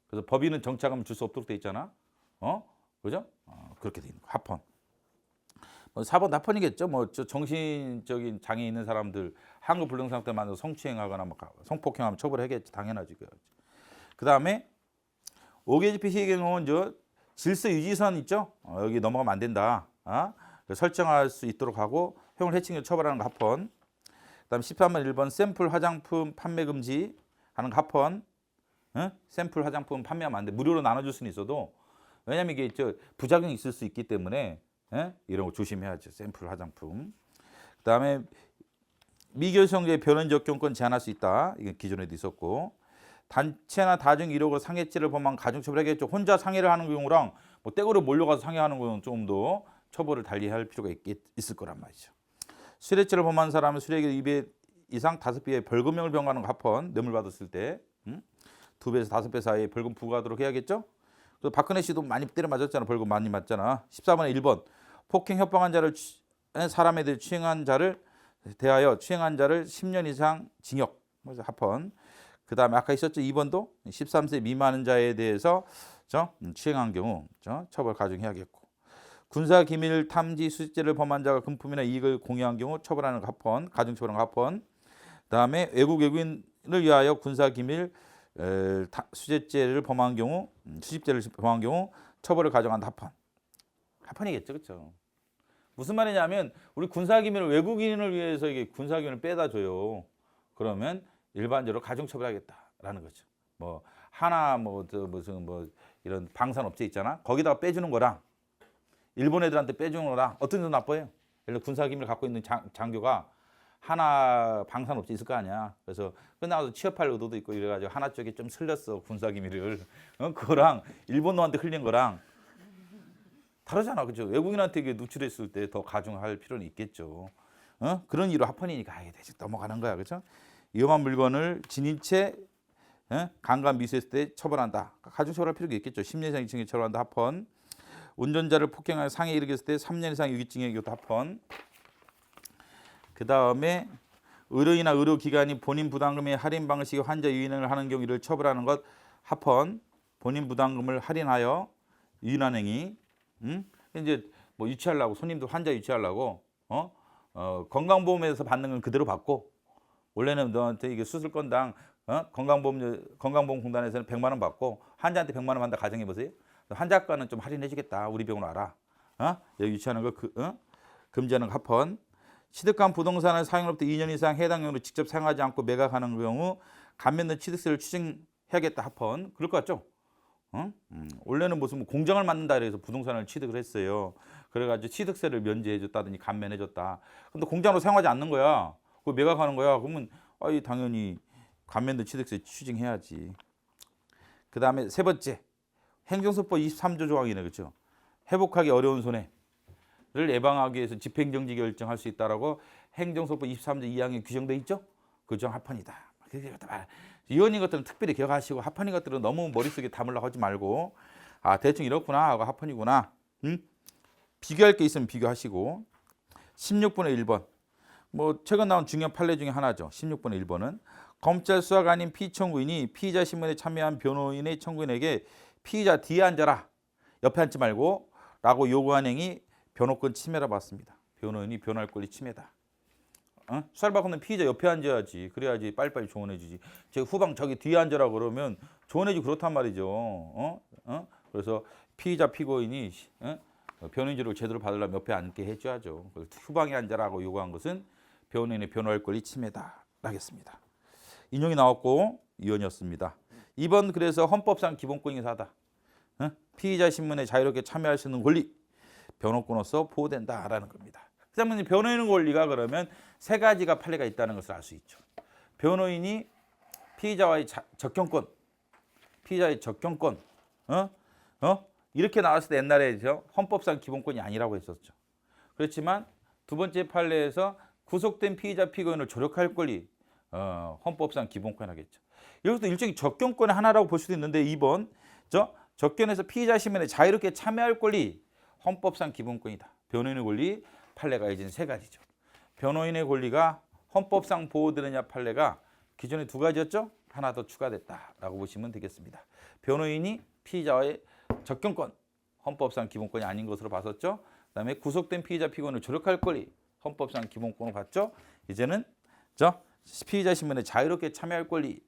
그래서 법인은 정착을 줄 수 없도록 돼 있잖아. 그죠? 그렇게 돼 있는 거. 합헌. 4번 합헌이겠죠. 정신적인 장애 있는 사람들 한국 불능상태 만나서 성추행하거나 성폭행하면 처벌하겠지. 당연하지. 그 다음에 5개 피해의 경우는 질서 유지선 있죠. 여기 넘어가면 안 된다. 설정할 수 있도록 하고 형을 해칭 처벌하는 거 합헌. 그다음 13번 1번 샘플 화장품 판매 금지 하는 거 합헌. 샘플 화장품 판매하면 안 돼. 무료로 나눠줄 수는 있어도 왜냐면 이게 부작용이 있을 수 있기 때문에 이런 거 조심해야죠. 샘플 화장품. 그다음에 미결성제 변원적 경권 제한할 수 있다. 이게 기존에도 있었고 단체나 다중 이력으로 상해죄를 범한 가중처벌하겠죠. 혼자 상해를 하는 경우랑 떼거로 몰려가서 상해하는 거는 좀 더 처벌을 달리할 필요가 있을 거란 말이죠. 수뢰죄를 범한 사람은 수뢰액 2배 이상 5배의 벌금형을 병하는 거 합헌. 뇌물 받았을 때 2배에서 5배 사이에 벌금 부과하도록 해야겠죠. 그래서 박근혜 씨도 많이 때려 맞았잖아. 벌금 많이 맞잖아. 14번에 1번 폭행 협박한 자를 사람에 대해 추행한 자를 대하여 추행한 자를 10년 이상 징역 합헌. 그다음에 아까 있었죠. 2번도 13세 미만인 자에 대해서 추행한 경우 처벌 가중해야겠고. 군사 기밀 탐지 수집죄를 범한 자가 금품이나 이익을 공유한 경우 처벌하는 거 합헌, 가중 처벌하는 거 합헌. 그다음에 외국인을 위하여 군사 기밀 수집죄를 범한 경우 처벌을 가중한다 합헌. 합헌이겠죠, 그렇죠? 무슨 말이냐면 우리 군사 기밀을 외국인을 위해서 이게 군사 기밀을 빼다 줘요. 그러면 일반적으로 가중 처벌하겠다라는 거죠. 뭐 하나 무슨 이런 방산업체 있잖아. 거기다가 빼주는 거랑 일본 애들한테 빼주는 거랑 어떤 게 더 나빠요? 예를 들어 군사 기밀을 갖고 있는 장교가 하나 방산업체 있을 거 아니야. 그래서 끝나서 취업할 의도도 있고 이래가지고 하나 쪽에 좀 슬렸어 군사 기밀을. 그거랑 일본 놈한테 흘린 거랑 다르잖아, 그죠? 외국인한테 이게 누출했을 때 더 가중할 필요는 있겠죠. 그런 이유로 합헌이니까 대충 넘어가는 거야, 그죠? 위험한 물건을 지닌 채 강간 미수했을 때 처벌한다. 가중 처벌할 필요가 있겠죠. 10년 이상 유기징역 처벌한다 합헌. 운전자를 폭행하여 상해에 이르겠을 때 3년 이상 유기징역 이것도 합헌. 그 다음에 의료인이나 의료기관이 본인 부담금의 할인 방식의 환자 유인을 하는 경우 이를 처벌하는 것 합헌. 본인 부담금을 할인하여 유인하는 행위. 이제 뭐 유치하려고 손님들 환자 유치하려고 건강보험에서 받는 건 그대로 받고 원래는 너한테 이게 수술 건당 건강보험공단에서는 100만 원 받고 환자한테 100만 원 받는다 가정해 보세요. 환자과는 좀 할인해 주겠다. 우리 병원 와라. 여기 유치하는 거 금지하는 거 합헌. 취득한 부동산을 사용으로부터 2년 이상 해당 경우로 직접 사용하지 않고 매각하는 경우 감면된 취득세를 추징해야겠다 합헌. 그럴 것 같죠? 원래는 무슨 공장을 만든다 그래서 부동산을 취득을 했어요. 그래가지고 취득세를 면제해줬다든지 감면해줬다. 근데 공장으로 사용하지 않는 거야. 그거 매각하는 거야. 그러면 당연히 감면된 취득세 추징해야지. 그 다음에 세 번째 행정소법 23조 조항이네, 그렇죠? 회복하기 어려운 손해를 예방하기 위해서 집행정지 결정할 수 있다라고 행정소법 23조 2항에 규정돼 있죠? 그 조항 합헌이다. 이원인 것들은 특별히 기억하시고 합헌인 것들은 너무 머릿속에 담으려고 하지 말고 대충 이렇구나 하고 합헌이구나. 비교할 게 있으면 비교하시고 16분의 1번 뭐 최근 나온 중요한 판례 중에 하나죠. 16분의 1번은 검찰 수사가 아닌 피청구인이 피의자 신문에 참여한 변호인의 청구인에게 피의자 뒤에 앉아라 옆에 앉지 말고 라고 요구한 행위 변호권 침해라 봤습니다. 변호인이 변호할 권리 침해다. 수사를 받고는 피의자 옆에 앉아야지. 그래야지 빨리빨리 조언해주지. 후방 저기 뒤에 앉아라 그러면 조언해주지 그렇단 말이죠. 그래서 피의자 피고인이 변호인지를 제대로 받으려면 옆에 앉게 해줘야죠. 후방에 앉아라고 요구한 것은 변호인의 변호할 권리 침해다. 라겠습니다. 인용이 나왔고 이원이었습니다. 2번 그래서 헌법상 기본권이긴 하다. 피의자 신문에 자유롭게 참여할 수 있는 권리 변호권으로서 보호된다라는 겁니다. 그다음에 변호인의 권리가 그러면 세 가지가 판례가 있다는 것을 알 수 있죠. 변호인이 피의자와의 접견권, 피의자의 접견권, 이렇게 나왔을 때 옛날에 헌법상 기본권이 아니라고 했었죠. 그렇지만 두 번째 판례에서 구속된 피의자 피고인을 조력할 권리, 헌법상 기본권 하겠죠. 여기서 일종의 접견권의 하나라고 볼 수도 있는데 2번 접견에서 피의자 신문에 자유롭게 참여할 권리, 헌법상 기본권이다. 변호인의 권리 판례가 이제 세 가지죠. 변호인의 권리가 헌법상 보호되느냐 판례가 기존에 두 가지였죠. 하나 더 추가됐다라고 보시면 되겠습니다. 변호인이 피의자와의 접견권, 헌법상 기본권이 아닌 것으로 봤었죠. 그다음에 구속된 피의자 피고인을 조력할 권리, 헌법상 기본권을 봤죠. 이제는 피의자 신문에 자유롭게 참여할 권리,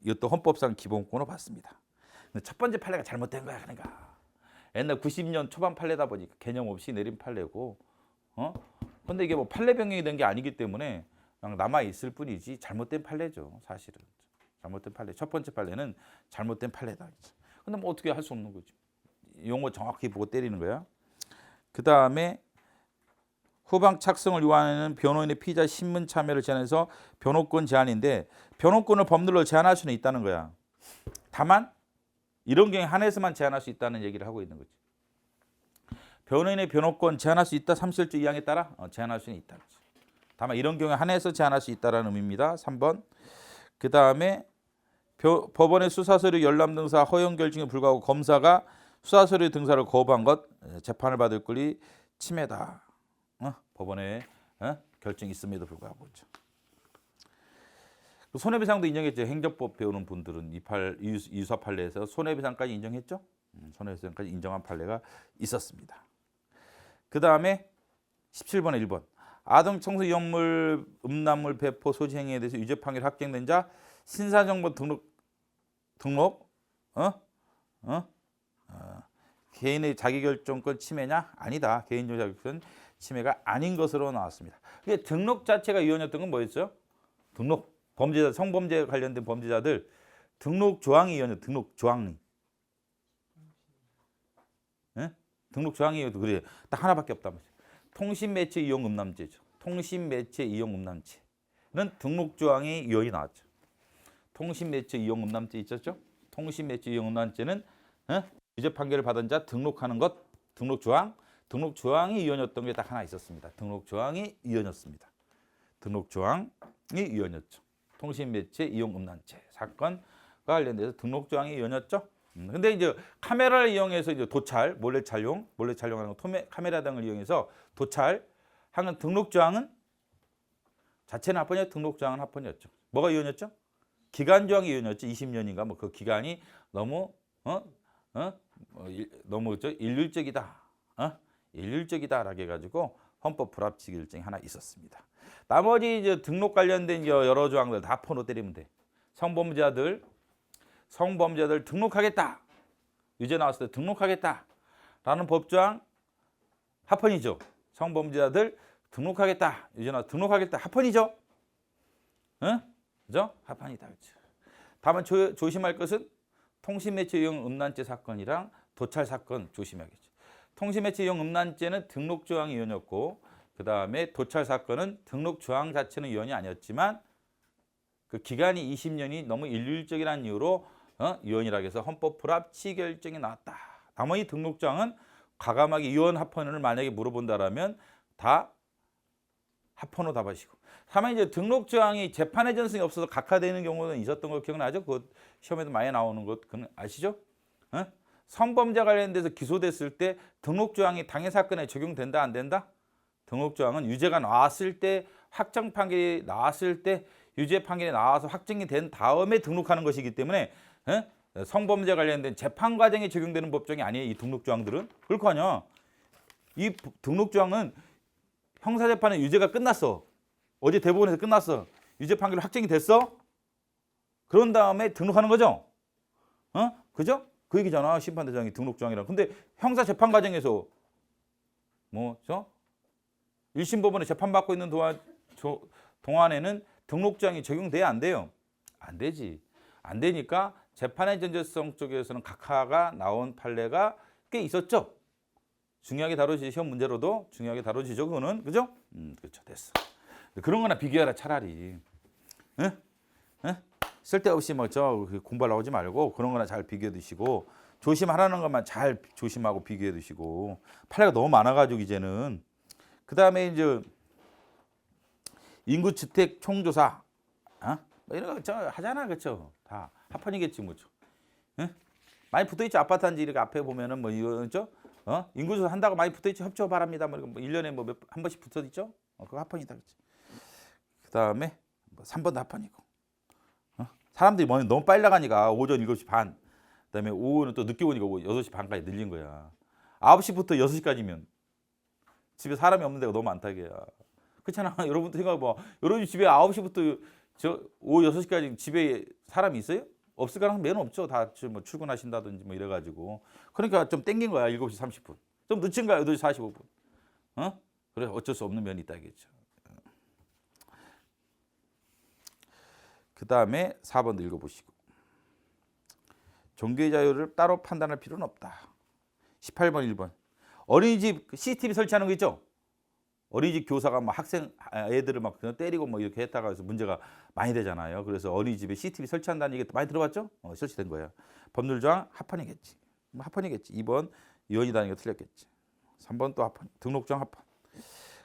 이것도 헌법상 기본권으로 봤습니다. 근데 첫 번째 판례가 잘못된 거야, 그러니까. 옛날 90년 초반 판례다 보니까 개념 없이 내린 판례고, 근데 이게 뭐 판례 변경이 된 게 아니기 때문에 그냥 남아 있을 뿐이지 잘못된 판례죠, 사실은. 잘못된 판례. 첫 번째 판례는 잘못된 판례다. 근데 뭐 어떻게 할 수 없는 거지. 용어 정확히 보고 때리는 거야. 그 다음에 후방 착성을 요하는 변호인의 피의자 신문 참여를 제한해서 변호권 제한인데 변호권을 법률로 제한할 수는 있다는 거야. 다만 이런 경우에 한해서만 제한할 수 있다는 얘기를 하고 있는 거지. 변호인의 변호권 제한할 수 있다. 37조 2항에 따라 제한할 수는 있다. 다만 이런 경우에 한해서 제한할 수 있다는 의미입니다. 3번. 그 다음에 법원의 수사서류 열람 등사 허용 결정에 불구하고 검사가 수사서류 등사를 거부한 것 재판을 받을 권리 침해다. 법원의 결정이 있음에도 불구하고. 손해배상도 인정했죠. 행정법 배우는 분들은 이유사 판례에서 손해배상까지 인정했죠. 손해배상까지 인정한 판례가 있었습니다. 그 다음에 17번에 1번. 아동 청소 위험물 음란물 배포 소지 행위에 대해서 유죄 판결 확정된 자 신사정보 등록 개인의 자기결정권 침해냐? 아니다. 개인적 자기결정 침해가 아닌 것으로 나왔습니다. 이게 등록 자체가 위헌이었던 건 뭐였죠? 등록 범죄자 성범죄 관련된 범죄자들 등록 조항이 위헌이었죠. 등록 조항이. 예? 등록 조항이 위헌도 그래. 딱 하나밖에 없단 말이죠. 통신매체 이용 음란죄죠. 통신매체 이용 음란죄는 등록 조항이 위헌이 나왔죠. 통신매체 이용 음란죄 있었죠? 통신매체 이용 음란죄는 유죄 판결을 받은 자 등록하는 것, 등록 조항이 위헌이었던 게 딱 하나 있었습니다. 등록 조항이 위헌이었습니다. 등록 조항이 위헌이었죠. 통신매체 이용 음란죄 사건과 관련돼서 등록 조항이 위헌이었죠. 근데 이제 카메라를 이용해서 이제 도찰, 몰래 촬영하는 거, 카메라 등을 이용해서 도찰하는 등록 조항은 자체는 합헌이었죠. 등록 조항은 합헌이었죠. 뭐가 위헌이었죠? 기간 조항이 위헌이었죠. 20년인가 뭐 그 기간이 너무 너무 일률적이다. 일률적이다라고 해가지고 헌법 불합치 결정이 하나 있었습니다. 나머지 이제 등록 관련된 여러 조항들 다 포로 때리면 돼. 성범죄자들 등록하겠다. 유죄 나왔을 때 등록하겠다라는 법조항 합헌이죠. 성범죄자들 등록하겠다. 유죄 나와서 등록하겠다. 합헌이죠. 그죠? 합헌이다. 그렇죠. 다만 조심할 것은 통신매체 이용 음란죄 사건이랑 도찰 사건 조심해야겠죠. 통신매체 이용 음란죄는 등록 조항이 위헌이었고 그 다음에 도찰 사건은 등록 조항 자체는 위헌이 아니었지만 그 기간이 20년이 너무 일률적이라는 이유로 위헌이라고 해서 헌법 불합치 결정이 나왔다. 나머지 등록 조항은 과감하게 위헌 합헌을 만약에 물어본다라면 다 합헌으로 답하시고. 다만 이제 등록 조항이 재판의 전승이 없어서 각하되는 경우는 있었던 거 기억나죠? 그 시험에도 많이 나오는 것 그건 아시죠? 성범죄 관련돼서 기소됐을 때 등록 조항이 당해 사건에 적용된다 안 된다? 등록 조항은 유죄가 나왔을 때 확정 판결이 나왔을 때 유죄 판결이 나와서 확정이 된 다음에 등록하는 것이기 때문에 성범죄 관련된 재판 과정에 적용되는 법정이 아니에요. 이 등록 조항들은. 그럴 거 아니야. 이 등록 조항은 형사재판의 유죄가 끝났어. 어제 대법원에서 끝났어. 유죄 판결이 확정이 됐어. 그런 다음에 등록하는 거죠. 그죠? 그 얘기잖아. 심판대장이 등록 조항이라. 근데 형사 재판 과정에서 뭐죠? 1심 법원에 재판받고 있는 동안에는 등록 조항이 적용돼야 안 돼요? 안 되지. 안 되니까 재판의 전제성 쪽에서는 각하가 나온 판례가 꽤 있었죠. 중요하게 다뤄지죠. 시험 문제로도 중요하게 다뤄지죠. 그거는. 그죠? 그렇죠. 됐어. 그런 거나 비교하라 차라리. 쓸데없이 공부하려고 하지 말고 그런 거나 잘 비교해 두시고 조심하라는 것만 잘 조심하고 비교해 두시고 판례가 너무 많아가지고 이제는 그 다음에 이제 인구주택 총조사 뭐 이런 거 하잖아. 그렇죠? 다 합헌이겠지 뭐죠. 많이 붙어있죠. 아파트 단지 이렇게 앞에 보면은 뭐 이거죠. 인구조사 한다고 많이 붙어있죠. 협조 바랍니다. 뭐 1년에 뭐 한 번씩 붙어있죠. 그거 합헌이다. 그렇지. 그 다음에 3번도 합헌이고. 사람들이 너무 빨리 나가니까 오전 7시 반. 그 다음에 오후는 또 늦게 오니까 6시 반까지 늘린 거야. 9시부터 6시까지면 집에 사람이 없는 데가 너무 많다. 이게야. 그렇잖아. 여러분도 생각해봐. 여러분 집에 9시부터 오후 6시까지 집에 사람이 있어요? 없을 가능성 매는 없죠. 다 뭐 출근하신다든지 뭐 이래가지고. 그러니까 좀 땡긴 거야. 7시 30분. 좀 늦은 거야. 8시 45분. 그래 어쩔 수 없는 면이 있다 이겠죠. 그 다음에 4번도 읽어보시고. 종교의 자유를 따로 판단할 필요는 없다. 18번 1번. 어린이집 CCTV 설치하는 거 있죠? 어린이집 교사가 막 애들을 막 때리고 뭐 이렇게 했다가 해서 문제가 많이 되잖아요. 그래서 어린이집에 CCTV 설치한다는 얘기 많이 들어봤죠? 설치된 거예요. 법률조항 합헌이겠지. 합헌이겠지. 2번 위헌이다는 게 틀렸겠지. 3번 또 합헌. 등록조항 합헌.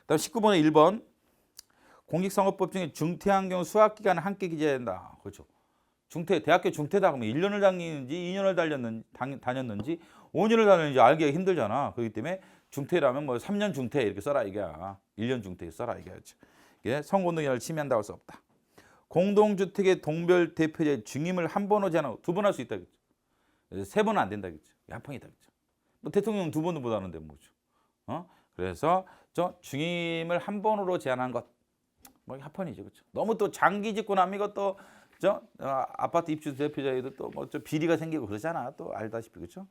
그다음 19번에 1번. 공직선거법 중에 중퇴한 경우 수학기간을 함께 기재한다. 그렇죠. 중퇴, 대학교 중퇴다 그러면 1년을 다니는지 2년을 다녔는지 5년을 다녔는지 알기가 힘들잖아. 그렇기 때문에 중퇴라면 뭐 3년 중퇴 이렇게 써라 이게야. 1년 중퇴 써라 이게야죠. 이게 선거운동위원회를 침해한다고 할 수 없다. 공동주택의 동별 대표자의 증임을 한 번으로 제한하고 두 번 할 수 있다겠죠. 세 번은 안 된다겠죠. 합헌이다겠죠. 뭐 대통령 두 번도 못 하는데 뭐죠. 그래서 저 증임을 한 번으로 제한한 것, 뭐 합헌이죠, 그렇죠. 너무 또 장기 집권 하면 이것도 저 아파트 입주 대표자에도 또 뭐 좀 비리가 생기고 그러잖아. 또 알다시피 그렇죠.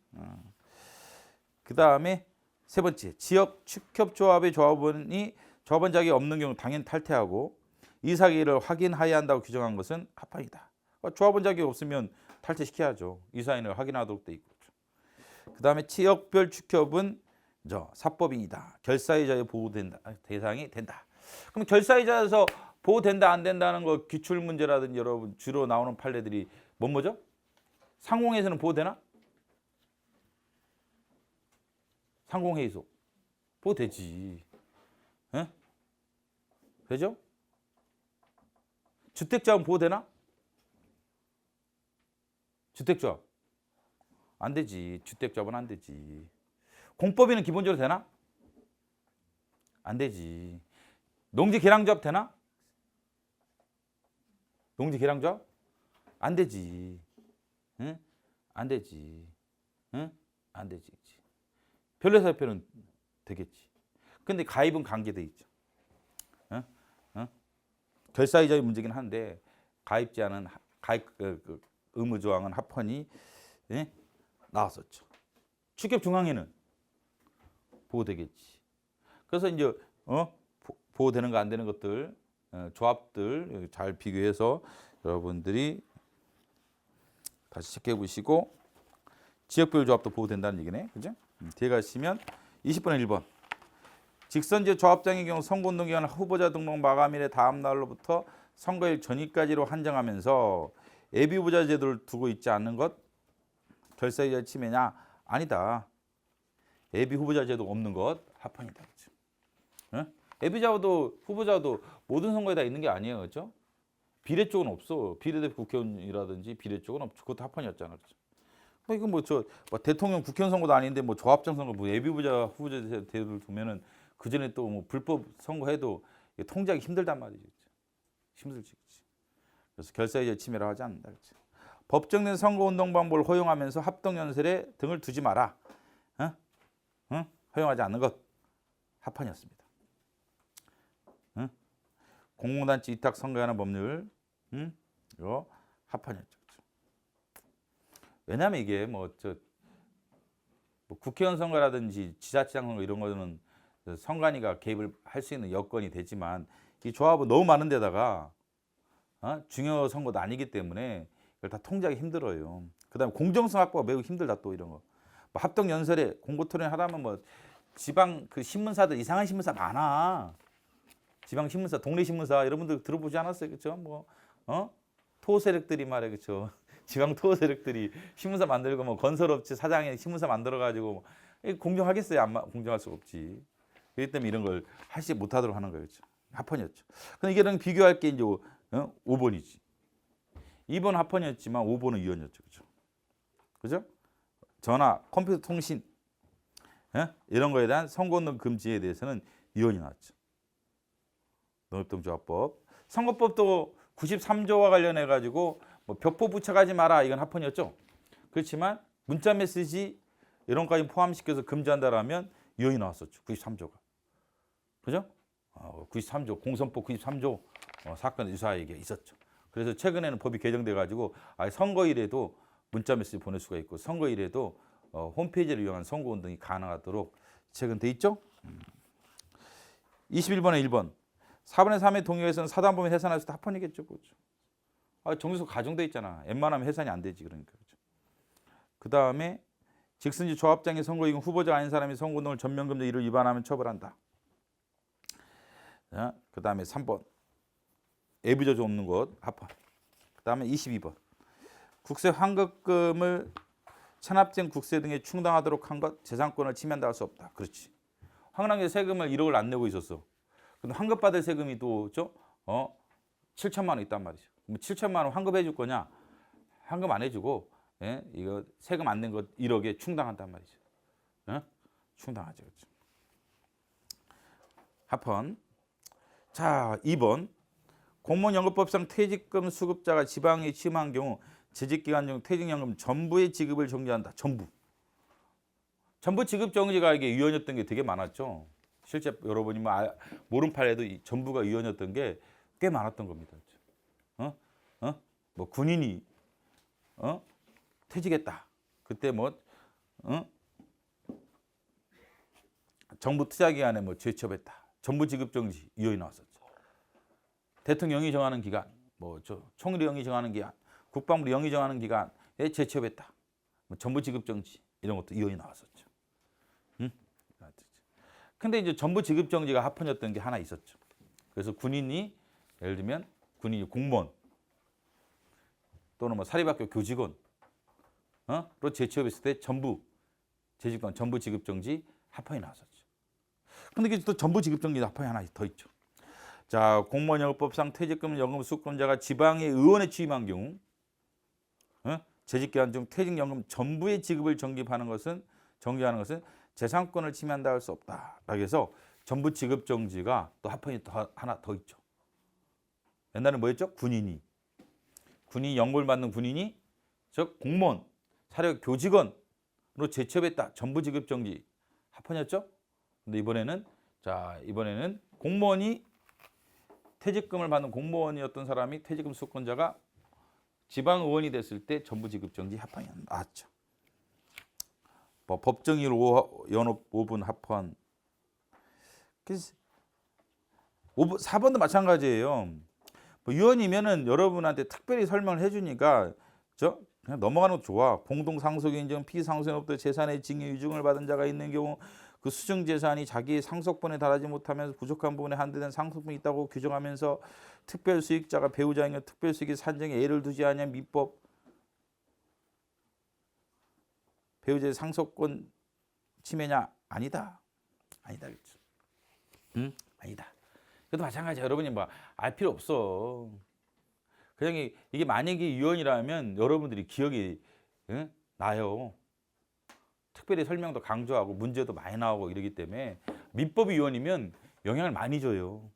그 다음에 세 번째, 지역 축협조합의 조합원이 조합원 자격이 없는 경우 당연히 탈퇴하고 이사기를 확인하여야 한다고 규정한 것은 합헌이다. 조합원 자격이 없으면 탈퇴시켜야죠. 이사인을 확인하도록 돼 있고. 그 다음에 지역별 축협은 사법인이다. 결사이자에 보호된다. 대상이 된다. 그럼 결사이자에서 보호된다 안 된다는 거 기출 문제라든지 여러분 주로 나오는 판례들이 뭐죠? 상공회에서는 보호되나? 상공회의소 보호되지. 에? 되죠? 주택조합은 보호되나? 주택조합 안 되지. 주택조합은 안 되지. 공법위는 기본적으로 되나? 안 되지. 농지계량조합 되나? 농지계량조합? 안 되지. 응? 안 되지. 응? 안 되지. 변호사협회는 되겠지. 근데 가입은 관계돼 있죠. 응? 응? 결사이자의 문제긴 한데 가입 제한은 가입 의무 조항은 합헌이 나왔었죠. 축협중앙회는 보호되겠지. 그래서 이제 보호되는 거 안 되는 것들 조합들 잘 비교해서 여러분들이 다시 체크해 보시고 지역별 조합도 보호된다는 얘기네. 그죠? 뒤에 가시면 20번에 1번. 직선제 조합장의 경우 선거운동 기간 후보자 등록 마감일의 다음 날로부터 선거일 전일까지로 한정하면서 예비후보자 제도를 두고 있지 않는 것 결사이자 침해냐? 아니다. 예비후보자 제도 없는 것 합헌이다. 그렇죠? 예비자도 후보자도 모든 선거에 다 있는 게 아니에요. 그렇죠? 비례 쪽은 없어. 비례대표 국회의원이라든지 비례 쪽은 없죠. 그것도 합헌이었잖아. 그렇죠? 이거 뭐 대통령 국회의원 선거도 아닌데 뭐 조합장 선거 뭐 예비후보자 후보자 제도를 두면은 그 전에 또 뭐 불법 선거해도 통제하기 힘들단 말이죠. 그렇죠? 힘들지. 그렇지? 그래서 결사이자 침해를 하지 않는다. 그렇죠? 법정된 선거운동 방법을 허용하면서 합동연설에 등을 두지 마라. 허용하지 않는 것 합헌이었습니다. 공공단체 위탁 선거하는 법률 이거 합헌이었죠. 그렇죠? 왜냐하면 이게 뭐 국회의원 선거라든지 지자체장 선거 이런 거는 선관위가 개입을 할 수 있는 여건이 되지만 이 조합은 너무 많은 데다가 중요 선거도 아니기 때문에 이걸 다 통제하기 힘들어요. 그다음에 공정성 확보가 매우 힘들다. 또 이런 거 뭐 합동 연설에 공고 토론 하려면 뭐 지방 그 신문사들 이상한 신문사 많아. 지방 신문사, 동네 신문사 여러분들 들어보지 않았어요, 그렇죠? 뭐 토 세력들이 말이야, 그렇죠? 지방 토 세력들이 신문사 만들고 뭐 건설업체 사장이 신문사 만들어 가지고 공정하겠어요? 안 공정할 수가 없지. 그렇기 때문에 이런 걸 하지 못하도록 하는 거예요, 그렇죠? 합헌이었죠. 근데 이게랑 비교할 게 이제 5번이지. 2번 합헌이었지만 5번은 위헌이었죠, 그렇죠? 그죠? 전화, 컴퓨터 통신 이런 거에 대한 선거운동 금지에 대해서는 위헌이 나왔죠. 농협동조합법, 선거법도 93조와 관련해 가지고 뭐 벽보 부착하지 마라 이건 합헌이었죠. 그렇지만 문자 메시지 이런 거까지 포함시켜서 금지한다라면 위헌이 나왔었죠. 93조가. 그죠? 93조 공선법 93조 사건 유사하게 있었죠. 그래서 최근에는 법이 개정돼 가지고 선거일에도 문자 메시지 보낼 수가 있고 선거일에도 홈페이지를 이용한 선거운동이 가능하도록 최근 돼 있죠. 21번에 1번. 4분의 3의 동의에서는 사단법인 해산할 수 있다. 합헌이겠죠. 그렇죠. 정지서 가정돼 있잖아. 웬만하면 해산이 안 되지. 그러니까. 그렇죠. 그 다음에 직선지 조합장의 선거이건 후보자 아닌 사람이 선거운동을 전면금지 이를 위반하면 처벌한다. 그 다음에 3번. 예비조정 없는 것 합헌. 그 다음에 22번. 국세 환급금을 체납된 국세 등에 충당하도록 한 것 재산권을 침해한다 할 수 없다. 그렇지. 황랑에 세금을 1억을 안 내고 있었어. 근데 환급받을 세금이 또 7천만 원 있단 말이죠. 그럼 7천만 원 환급해 줄 거냐? 환급 안 해주고 이거 세금 안 낸 것 1억에 충당한단 말이죠. 충당하죠. 그렇죠. 합헌. 자, 2번. 공무원연금법상 퇴직금 수급자가 지방에 취임한 경우 재직기간 중 퇴직연금 전부의 지급을 정지한다. 전부 지급 정지가 이게 유연했던 게 되게 많았죠. 실제 여러분이 모른팔에도 전부가 유연했던 게 꽤 많았던 겁니다. 뭐 군인이 퇴직했다. 그때 뭐 정부 투자기관에 뭐 재취업했다. 전부 지급 정지 유연이 나왔었죠. 대통령이 정하는 기간, 뭐 총리령이 정하는 기간, 국방부령이 정하는 기간에 재취업했다. 뭐 전부 지급 정지 이런 것도 유연이 나왔었죠. 근데 이제 전부 지급 정지가 합헌이었던 게 하나 있었죠. 그래서 군인이 예를 들면 군인이 공무원 또는 뭐 사립학교 교직원로 재취업했을 때 전부 재직권 전부 지급 정지 합헌이 나왔었죠. 근데 이게 또 전부 지급 정지 합헌이 하나 더 있죠. 자, 공무원연금법상 퇴직금 연금 수급자가 지방의 의원에 취임한 경우 재직기간 중 퇴직연금 전부의 지급을 정지하는 것은 재산권을 침해한다 할 수 없다. 라고 해서 전부 지급 정지가 또 합헌이 하나 더 있죠. 옛날에 뭐였죠? 군인이 연금을 받는 군인이 즉 공무원, 사립 교직원으로 재취업했다. 전부 지급 정지 합헌이었죠. 근데 이번에는 공무원이 퇴직금을 받는 공무원이었던 사람이 퇴직금 수권자가 지방 의원이 됐을 때 전부 지급 정지 합헌이 나왔죠. 뭐 법정일 연업 5분 합헌. 4번도 마찬가지예요. 뭐 유언이면은 여러분한테 특별히 설명을 해주니까 그냥 넘어가는 것도 좋아. 공동 상속 인정 피상속인으로부터 재산의 징여 유증을 받은 자가 있는 경우 그 수증 재산이 자기의 상속분에 달하지 못하면서 부족한 부분에 한대된 상속분이 있다고 규정하면서 특별 수익자가 배우자인 경우 특별 수익의 산정에 예를 두지 않으면 민법 배우자의 상속권 침해냐? 아니다. 그렇죠. 아니다. 그것도 마찬가지야. 여러분이 뭐 알 필요 없어. 그냥 이게 만약에 유언이라면 여러분들이 기억이 나요. 특별히 설명도 강조하고 문제도 많이 나오고 이러기 때문에 민법이 유언이면 영향을 많이 줘요.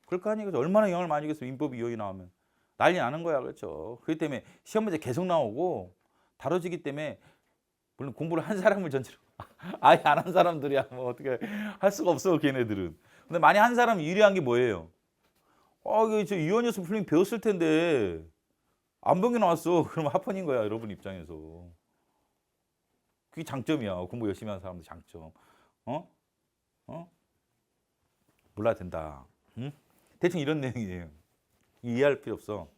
그럴 거 아니에요. 얼마나 영향을 많이 주겠어요. 민법이 유언이 나오면. 난리 나는 거야. 그렇죠. 그렇기 때문에 시험 문제 계속 나오고 다뤄지기 때문에 물론 공부를 한 사람을 전체로 아예 안 한 사람들이야 뭐 어떻게 할 수가 없어 걔네들은. 근데 많이 한 사람이 유리한 게 뭐예요? 이거 저 유언이었으면 분명히 배웠을 텐데 안 배운 게 나왔어. 그러면 합헌인 거야 여러분 입장에서. 그게 장점이야. 공부 열심히 하는 사람들 장점. 몰라야 된다. 대충 이런 내용이에요. 이해할 필요 없어.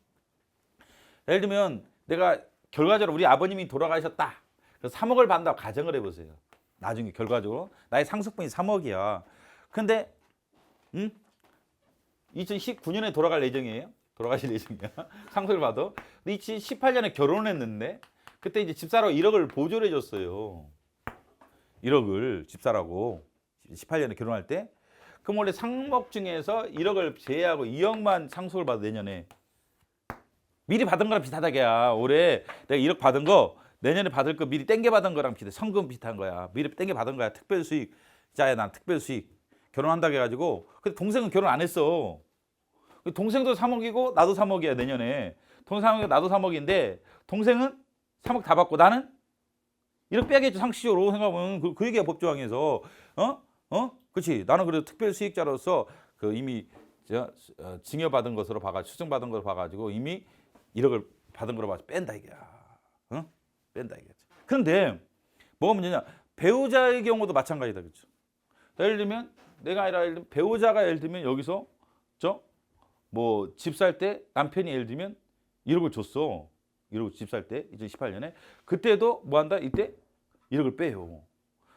예를 들면 내가 결과적으로 우리 아버님이 돌아가셨다. 그래서 3억을 받는다고 가정을 해보세요. 나중에 결과적으로 나의 상속분이 3억이야. 근데 2019년에 돌아가실 예정이야. 상속을 받아. 근데 2018년에 결혼했는데 그때 이제 집사라고 1억을 보조를 해줬어요. 1억을 집사라고 18년에 결혼할 때. 그럼 원래 3억 중에서 1억을 제외하고 2억만 상속을 받아 내년에. 미리 받은 거랑 비슷하다게야. 올해 내가 1억 받은 거 내년에 받을 거 미리 땡겨 받은 거랑 비슷해. 성금 비슷한 거야. 미리 땡겨 받은 거야. 특별 수익자야. 난 특별 수익. 결혼한다고 해가지고. 근데 동생은 결혼 안 했어. 동생도 3억이고 나도 3억이야 내년에. 동생 3억이고 나도 3억인데 동생은 3억 다 받고 나는 1억 빼야겠죠. 상식적으로 생각하면 그 얘기야 법조항에서. 그렇지. 나는 그래도 특별 수익자로서 그 이미 징여받은 것으로 봐가지고 추정받은 것으로 봐가지고 이미 1억을 받은 거로 봐서 뺀다 이게야. 뺀다 이거지. 그런데 뭐가 문제냐? 배우자의 경우도 마찬가지다, 그렇죠? 예를 들면 내가 아니라 예를 들면 배우자가 예를 들면 여기서 뭐 집 살 때 남편이 예를 들면 1억을 줬어. 1억 집 살 때 2018년에 그때도 뭐 한다? 이때 1억을 빼요.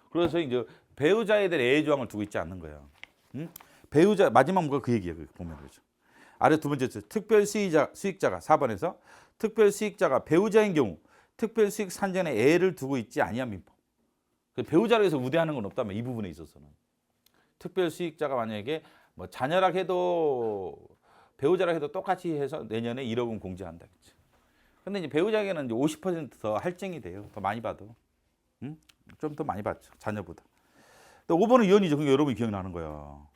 그래서 이제 배우자에 대한 예외 조항을 두고 있지 않는 거야. 배우자 마지막 뭔가 그 얘기야. 보면 그렇죠. 아래 두 번째 특별 수익자가 4번에서 특별 수익자가 배우자인 경우 특별 수익 산정에 예를 두고 있지 아니한 민법. 배우자로 해서 우대하는 건 없다면 이 부분에 있어서는 특별 수익자가 만약에 뭐 자녀라 해도 배우자라 해도 똑같이 해서 내년에 1억은 공제한다. 그렇죠? 근데 이제 배우자에게는 이제 50% 더 할증이 돼요. 더 많이 받아. 좀 더 많이 받죠. 자녀보다. 또 5번은 유언이죠. 그러니까 여러분이 기억나는 거야.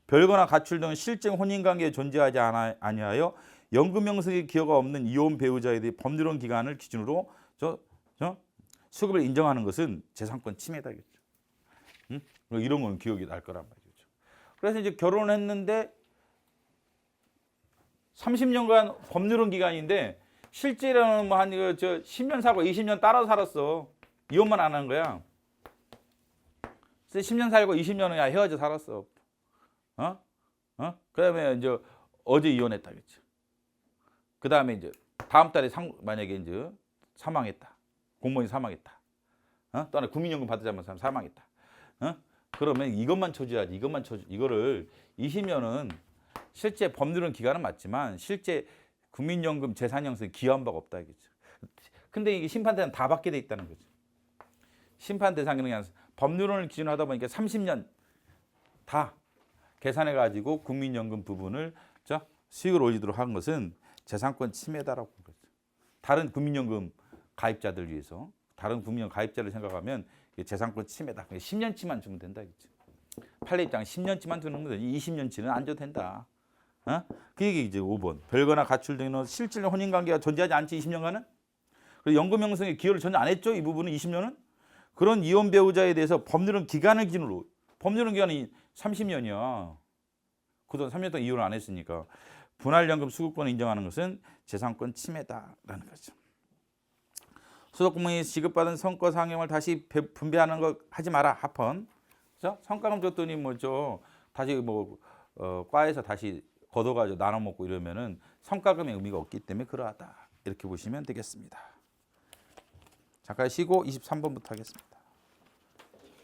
별거나 가출 등 실증 혼인관계에 존재하지 아니하여 연금 형성의 기여가 없는 이혼 배우자에 대해 법률혼 기간을 기준으로 수급을 인정하는 것은 재산권 침해다겠죠. 응? 이런 건 기억이 날 거란 말이죠. 그래서 이제 결혼을 했는데 30년간 법률혼 기간인데 실제로는 뭐 한 10년 살고 20년 따라 살았어. 이혼만 안 한 거야. 그래서 10년 살고 20년은 헤어져 살았어. 그다음에 이제 어제 이혼했다겠죠. 그다음에 이제 다음 달에 만약에 이제 사망했다. 공무원이 사망했다. 또 하나 국민연금 받으자면 사망했다. 그러면 이것만 쳐줘야지. 이거를 20년은 실제 법률은 기간은 맞지만 실제 국민연금 재산 형성에 기여한 바가 없다 이거죠. 근데 이게 심판 대상 다 받게 돼 있다는 거죠. 심판 대상은 그냥 법률론을 기준으로 하다 보니까 30년 다 계산해 가지고 국민연금 부분을 수익을 올리도록 한 것은 재산권 침해다라고 본 거죠. 다른 국민연금 가입자들 위해서 다른 국민연금 가입자를 생각하면 재산권 침해다. 10년치만 주면 된다 이거죠. 판례 입장 10년치만 주는 거죠. 20년치는 안 줘도 된다. 그 얘기 이제 5번. 별거나 가출 등의 실질적 혼인관계가 존재하지 않지 20년간은. 그리고 연금 형성에 기여를 전혀 안 했죠. 이 부분은 20년은. 그런 이혼 배우자에 대해서 법률은 기간을 기준으로. 법률은 기간이 30년이야. 그동안 3년 동안 이혼을 안 했으니까. 분할연금 수급권을 인정하는 것은 재산권 침해다라는 거죠. 소득공무원이 지급받은 성과 상여금을 다시 분배하는 거 하지 마라. 합헌. 성과금 줬더니 다시 과에서 다시 걷어가지고 나눠 먹고 이러면은 성과금의 의미가 없기 때문에 그러하다. 이렇게 보시면 되겠습니다. 잠깐 쉬고 23번부터 하겠습니다.